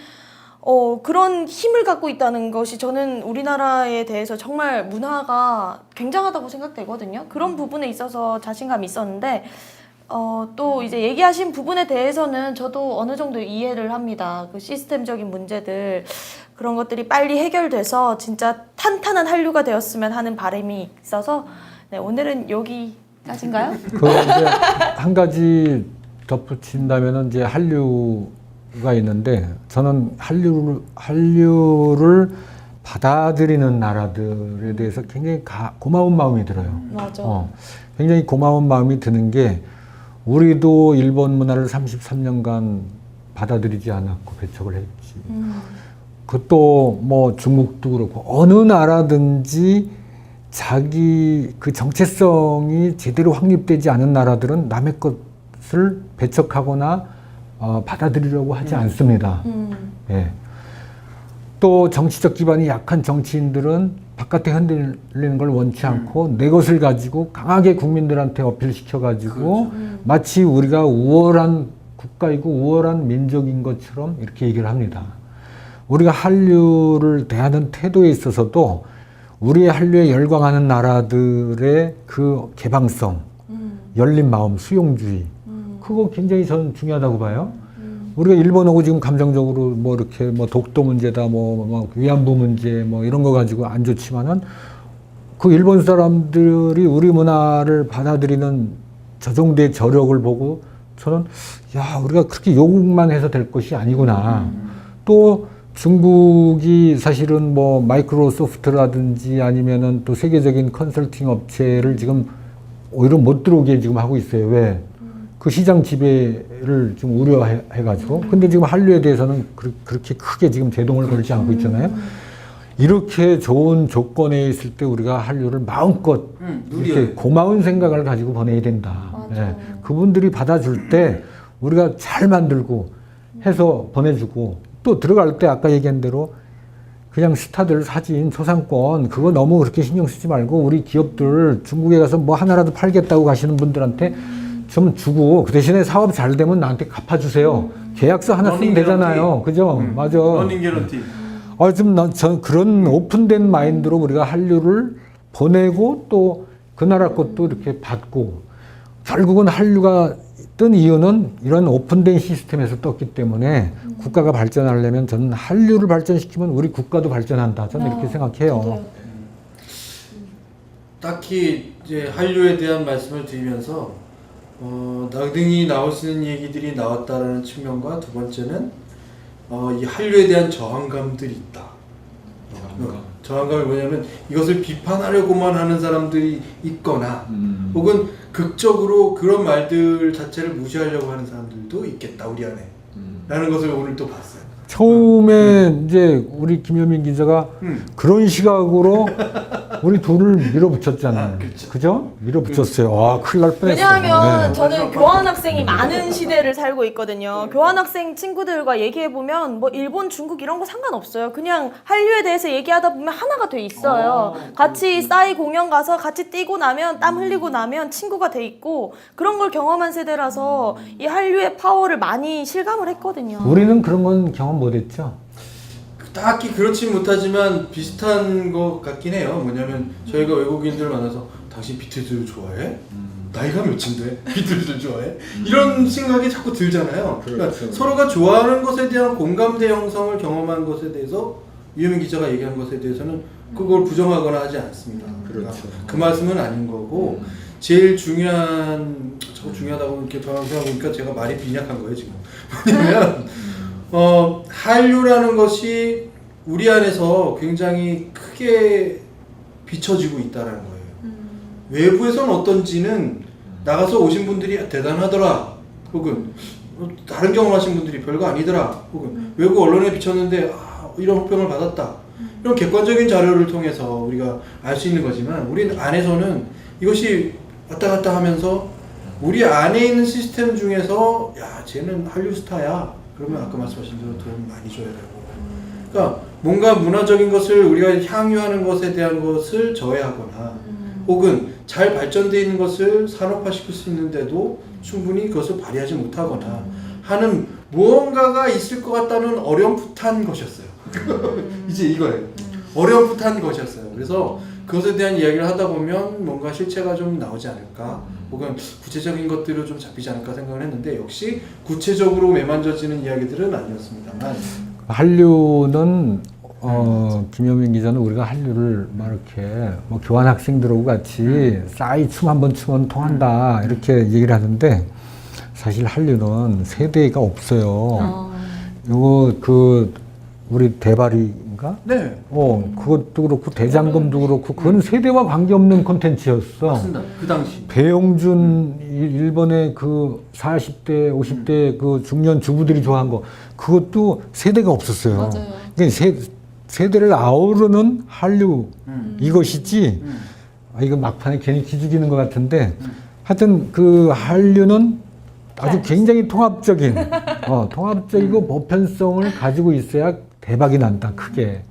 [SPEAKER 4] 그런 힘을 갖고 있다는 것이 저는 우리나라에 대해서 정말 문화가 굉장하다고 생각되거든요. 그런 부분에 있어서 자신감이 있었는데, 또 이제 얘기하신 부분에 대해서는 저도 어느 정도 이해를 합니다. 그 시스템적인 문제들, 그런 것들이 빨리 해결돼서 진짜 탄탄한 한류가 되었으면 하는 바람이 있어서, 네, 오늘은 여기까지인가요?
[SPEAKER 3] 그 이제 한 가지 덧붙인다면은 이제 한류가 있는데, 저는 한류를 받아들이는 나라들에 대해서 굉장히 고마운 마음이 들어요.
[SPEAKER 4] 맞아.
[SPEAKER 3] 굉장히 고마운 마음이 드는 게, 우리도 일본 문화를 33년간 받아들이지 않았고 배척을 했지. 그것도 중국도 그렇고, 어느 나라든지 자기 그 정체성이 제대로 확립되지 않은 나라들은 남의 것을 배척하거나 받아들이려고 하지 않습니다. 예. 또 정치적 기반이 약한 정치인들은 바깥에 흔들리는 걸 원치 않고 내 것을 가지고 강하게 국민들한테 어필시켜가지고, 그렇죠. 마치 우리가 우월한 국가이고 우월한 민족인 것처럼 이렇게 얘기를 합니다. 우리가 한류를 대하는 태도에 있어서도 우리의 한류에 열광하는 나라들의 그 개방성, 열린 마음, 수용주의, 그거 굉장히 저는 중요하다고 봐요. 우리가 일본하고 지금 감정적으로 이렇게 독도 문제다, 위안부 문제, 이런 거 가지고 안 좋지만은, 그 일본 사람들이 우리 문화를 받아들이는 저 정도의 저력을 보고 저는, 우리가 그렇게 욕만 해서 될 것이 아니구나. 또 중국이 사실은 뭐 마이크로소프트라든지 아니면은 또 세계적인 컨설팅 업체를 지금 오히려 못 들어오게 지금 하고 있어요. 왜? 그 시장 지배를 좀 우려해가지고. 근데 지금 한류에 대해서는 그렇게 크게 지금 제동을 걸지 않고 있잖아요. 이렇게 좋은 조건에 있을 때 우리가 한류를 마음껏 이렇게 고마운 생각을 가지고 보내야 된다. 예. 그분들이 받아줄 때 우리가 잘 만들고 해서 보내주고 또 들어갈 때 아까 얘기한 대로 그냥 스타들 사진, 초상권 그거 너무 그렇게 신경 쓰지 말고 우리 기업들 중국에 가서 뭐 하나라도 팔겠다고 가시는 분들한테 좀 주고 그 대신에 사업 잘 되면 나한테 갚아주세요. 계약서 하나 쓰면 되잖아요. 그죠? 맞아.
[SPEAKER 1] 러닝 개런티.
[SPEAKER 3] 전 그런 오픈된 마인드로 우리가 한류를 보내고 또 그 나라 것도 이렇게 받고 결국은 한류가 뜬 이유는 이런 오픈된 시스템에서 떴기 때문에 국가가 발전하려면 저는 한류를 발전시키면 우리 국가도 발전한다. 저는 이렇게 생각해요.
[SPEAKER 1] 딱히 이제 한류에 대한 말씀을 드리면서 나등이 나올 수 있는 얘기들이 나왔다라는 측면과 두 번째는 이 한류에 대한 저항감들이 있다. 저항감이 뭐냐면 이것을 비판하려고만 하는 사람들이 있거나 혹은 극적으로 그런 말들 자체를 무시하려고 하는 사람들도 있겠다 우리 안에 라는 것을 오늘 또 봤어요.
[SPEAKER 3] 처음에 이제 우리 김효민 기자가 그런 시각으로 우리 둘을 밀어붙였잖아요.
[SPEAKER 1] 그렇죠.
[SPEAKER 3] 그죠? 밀어붙였어요. 아, 큰일 날 뻔했어요.
[SPEAKER 4] 왜냐하면
[SPEAKER 3] 네.
[SPEAKER 4] 저는 교환학생이 많은 시대를 살고 있거든요. 교환학생 친구들과 얘기해보면 뭐 일본, 중국 이런 거 상관없어요. 그냥 한류에 대해서 얘기하다 보면 하나가 돼 있어요. 같이 싸이 공연 가서 같이 뛰고 나면 땀 흘리고 나면 친구가 돼 있고 그런 걸 경험한 세대라서 이 한류의 파워를 많이 실감을 했거든요.
[SPEAKER 3] 우리는 그런 건 경험 못했죠.
[SPEAKER 1] 딱히 그렇진 못하지만 비슷한 것 같긴 해요. 뭐냐면 저희가 외국인들 만나서 당신 비틀즈 좋아해? 나이가 몇인데 비틀즈 좋아해? 이런 생각이 자꾸 들잖아요. 그러니까 서로가 좋아하는 것에 대한 공감대 형성을 경험한 것에 대해서 유효민 기자가 얘기한 것에 대해서는 그걸 부정하거나 하지 않습니다. 그러니까 그 말씀은 아닌 거고 제일 중요한 저거 중요하다고 이렇게 생각해보니까 제가 말이 빈약한 거예요 지금. 뭐냐면 한류라는 것이 우리 안에서 굉장히 크게 비춰지고 있다는 거예요. 외부에서는 어떤지는 나가서 오신 분들이 대단하더라 혹은 다른 경험하신 분들이 별거 아니더라 혹은 외국 언론에 비쳤는데 이런 호평을 받았다 이런 객관적인 자료를 통해서 우리가 알 수 있는 거지만 우리 안에서는 이것이 왔다 갔다 하면서 우리 안에 있는 시스템 중에서 야 쟤는 한류 스타야 그러면 아까 말씀하신 대로 돈 많이 줘야 되고 그러니까 뭔가 문화적인 것을 우리가 향유하는 것에 대한 것을 저해하거나 혹은 잘 발전되어 있는 것을 산업화시킬 수 있는데도 충분히 그것을 발휘하지 못하거나 하는 무언가가 있을 것 같다는 어렴풋한 것이었어요. 이제 이거예요. 어렴풋한 것이었어요. 그래서 그것에 대한 이야기를 하다 보면 뭔가 실체가 좀 나오지 않을까 혹은 구체적인 것들을 좀 잡히지 않을까 생각을 했는데 역시 구체적으로 매만져지는 이야기들은 아니었습니다만
[SPEAKER 3] 한류는 김효민 기자는 우리가 한류를 막 이렇게 뭐 교환 학생들하고 같이 싸이 춤 한번 추면 통한다 이렇게 얘기를 하는데 사실 한류는 세대가 없어요. 요거 우리 대발이인가?
[SPEAKER 1] 네.
[SPEAKER 3] 그것도 그렇고 대장금도 그렇고 그건 세대와 관계없는 콘텐츠였어.
[SPEAKER 1] 맞습니다. 그 당시
[SPEAKER 3] 배용준 일본의 그 40대, 50대 그 중년 주부들이 좋아한 거 그것도 세대가 없었어요.
[SPEAKER 4] 맞아요.
[SPEAKER 3] 그러니까 세대를 아우르는 한류 이것이지. 이거 막판에 괜히 기죽이는 것 같은데 하여튼 그 한류는 아주 굉장히 통합적인 통합적이고 보편성을 가지고 있어야 대박이 난다 크게.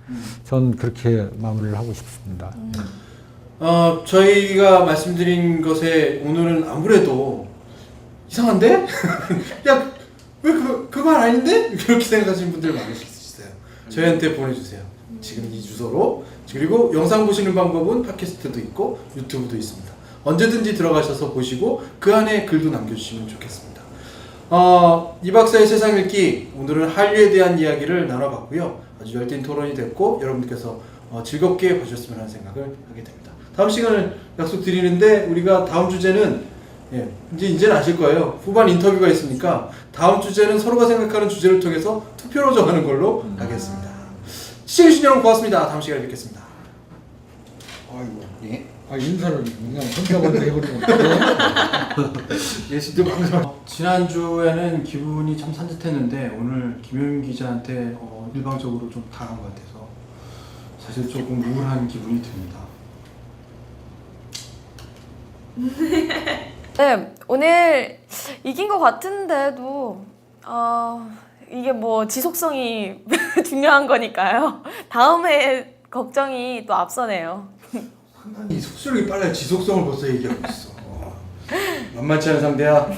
[SPEAKER 3] 전 그렇게 마무리를 하고 싶습니다.
[SPEAKER 1] 저희가 말씀드린 것에 오늘은 아무래도 이상한데? 야, 왜 그 말 아닌데? 이렇게 생각하시는 분들 많으실 수 있어요. 저희한테 보내주세요. 지금 이 주소로. 그리고 영상 보시는 방법은 팟캐스트도 있고 유튜브도 있습니다. 언제든지 들어가셔서 보시고 그 안에 글도 남겨주시면 좋겠습니다. 이 박사의 세상 읽기 오늘은 한류에 대한 이야기를 나눠봤고요. 아주 열띤 토론이 됐고 여러분들께서 즐겁게 보셨으면 하는 생각을 하게 됩니다. 다음 시간을 약속드리는데 우리가 다음 주제는 예, 이제는 아실 거예요. 후반 인터뷰가 있으니까 다음 주제는 서로가 생각하는 주제를 통해서 투표로 정하는 걸로 하겠습니다. 시청해주신 여러분 고맙습니다. 다음 시간에 뵙겠습니다.
[SPEAKER 3] 아이고, 예? 아, 인사를 그냥 혼자 먼저 해버리면
[SPEAKER 1] 예시도 방송. 지난주에는 기분이 참 산뜻했는데 오늘 김효윤 기자한테 일방적으로 좀 당한 것 같아서 사실 조금 우울한 기분이 듭니다.
[SPEAKER 4] 네, 오늘 이긴 것 같은데도 이게 뭐 지속성이 중요한 거니까요. 다음에 걱정이 또 앞서네요.
[SPEAKER 1] 이 속수력이 빨라요. 지속성을 벌써 얘기하고 있어. 만만치 않은 상대야.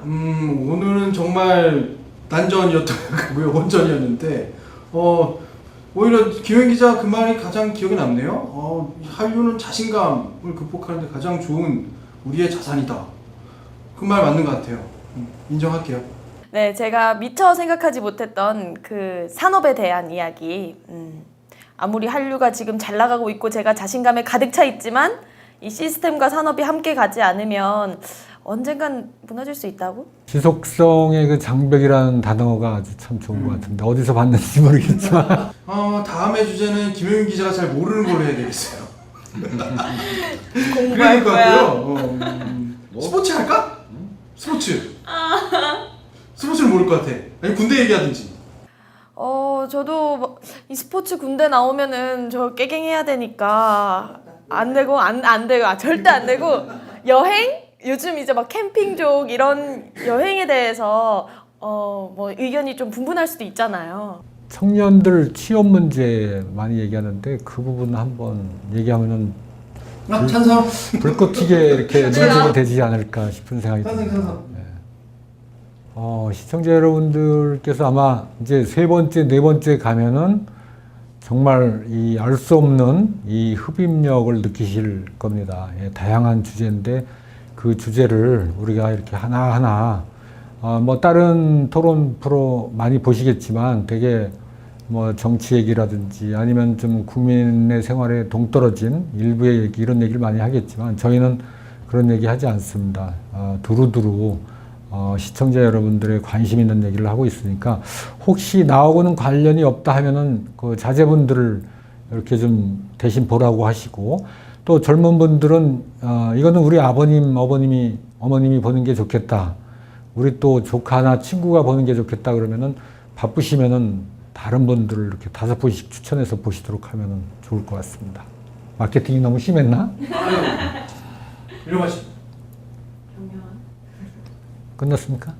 [SPEAKER 1] 오늘은 정말 난전이었던 거고요. 원전이었는데 오히려 김현 기자 그 말이 가장 기억에 남네요. 한류는 자신감을 극복하는데 가장 좋은 우리의 자산이다. 그 말 맞는 것 같아요. 인정할게요.
[SPEAKER 4] 네, 제가 미처 생각하지 못했던 그 산업에 대한 이야기. 아무리 한류가 지금 잘 나가고 있고 제가 자신감에 가득 차 있지만 이 시스템과 산업이 함께 가지 않으면 언젠간 무너질 수 있다고?
[SPEAKER 3] 지속성의 그 장벽이라는 단어가 아주 참 좋은 것 같은데 어디서 봤는지 모르겠지만
[SPEAKER 1] 다음의 주제는 김효윤 기자가 잘 모르는 걸로 해야 되겠어요.
[SPEAKER 4] 공부할
[SPEAKER 1] 것
[SPEAKER 4] 거야.
[SPEAKER 1] 같고요. 스포츠 할까? 스포츠. 스포츠를 모를 것 같아. 아니 군대 얘기하든지.
[SPEAKER 4] 저도 이 스포츠 군대 나오면은 저 깨갱해야 되니까 안 되고 절대 안 되고 여행? 요즘 이제 막 캠핑족 이런 여행에 대해서 뭐 의견이 좀 분분할 수도 있잖아요.
[SPEAKER 3] 청년들 취업 문제 많이 얘기하는데 그 부분 한번 얘기하면은
[SPEAKER 1] 찬성.
[SPEAKER 3] 불꽃 튀게 이렇게 논쟁이 되지 않을까 싶은 생각이 듭니다.
[SPEAKER 1] 찬성.
[SPEAKER 3] 시청자 여러분들께서 아마 이제 세 번째, 네 번째 가면은 정말 이 알 수 없는 이 흡입력을 느끼실 겁니다. 다양한 주제인데 그 주제를 우리가 이렇게 하나하나 뭐 다른 토론 프로 많이 보시겠지만 되게 뭐 정치 얘기라든지 아니면 좀 국민의 생활에 동떨어진 일부의 얘기 이런 얘기를 많이 하겠지만 저희는 그런 얘기 하지 않습니다. 두루두루 시청자 여러분들의 관심 있는 얘기를 하고 있으니까 혹시 나하고는 관련이 없다 하면은 그 자제분들을 이렇게 좀 대신 보라고 하시고 또 젊은 분들은 이거는 우리 아버님, 어머님이 보는 게 좋겠다. 우리 또 조카나 친구가 보는 게 좋겠다 그러면은 바쁘시면은 다른 분들을 이렇게 5분씩 추천해서 보시도록 하면은 좋을 것 같습니다. 마케팅이 너무 심했나?
[SPEAKER 1] 이런 맛이.
[SPEAKER 3] 끝났습니까?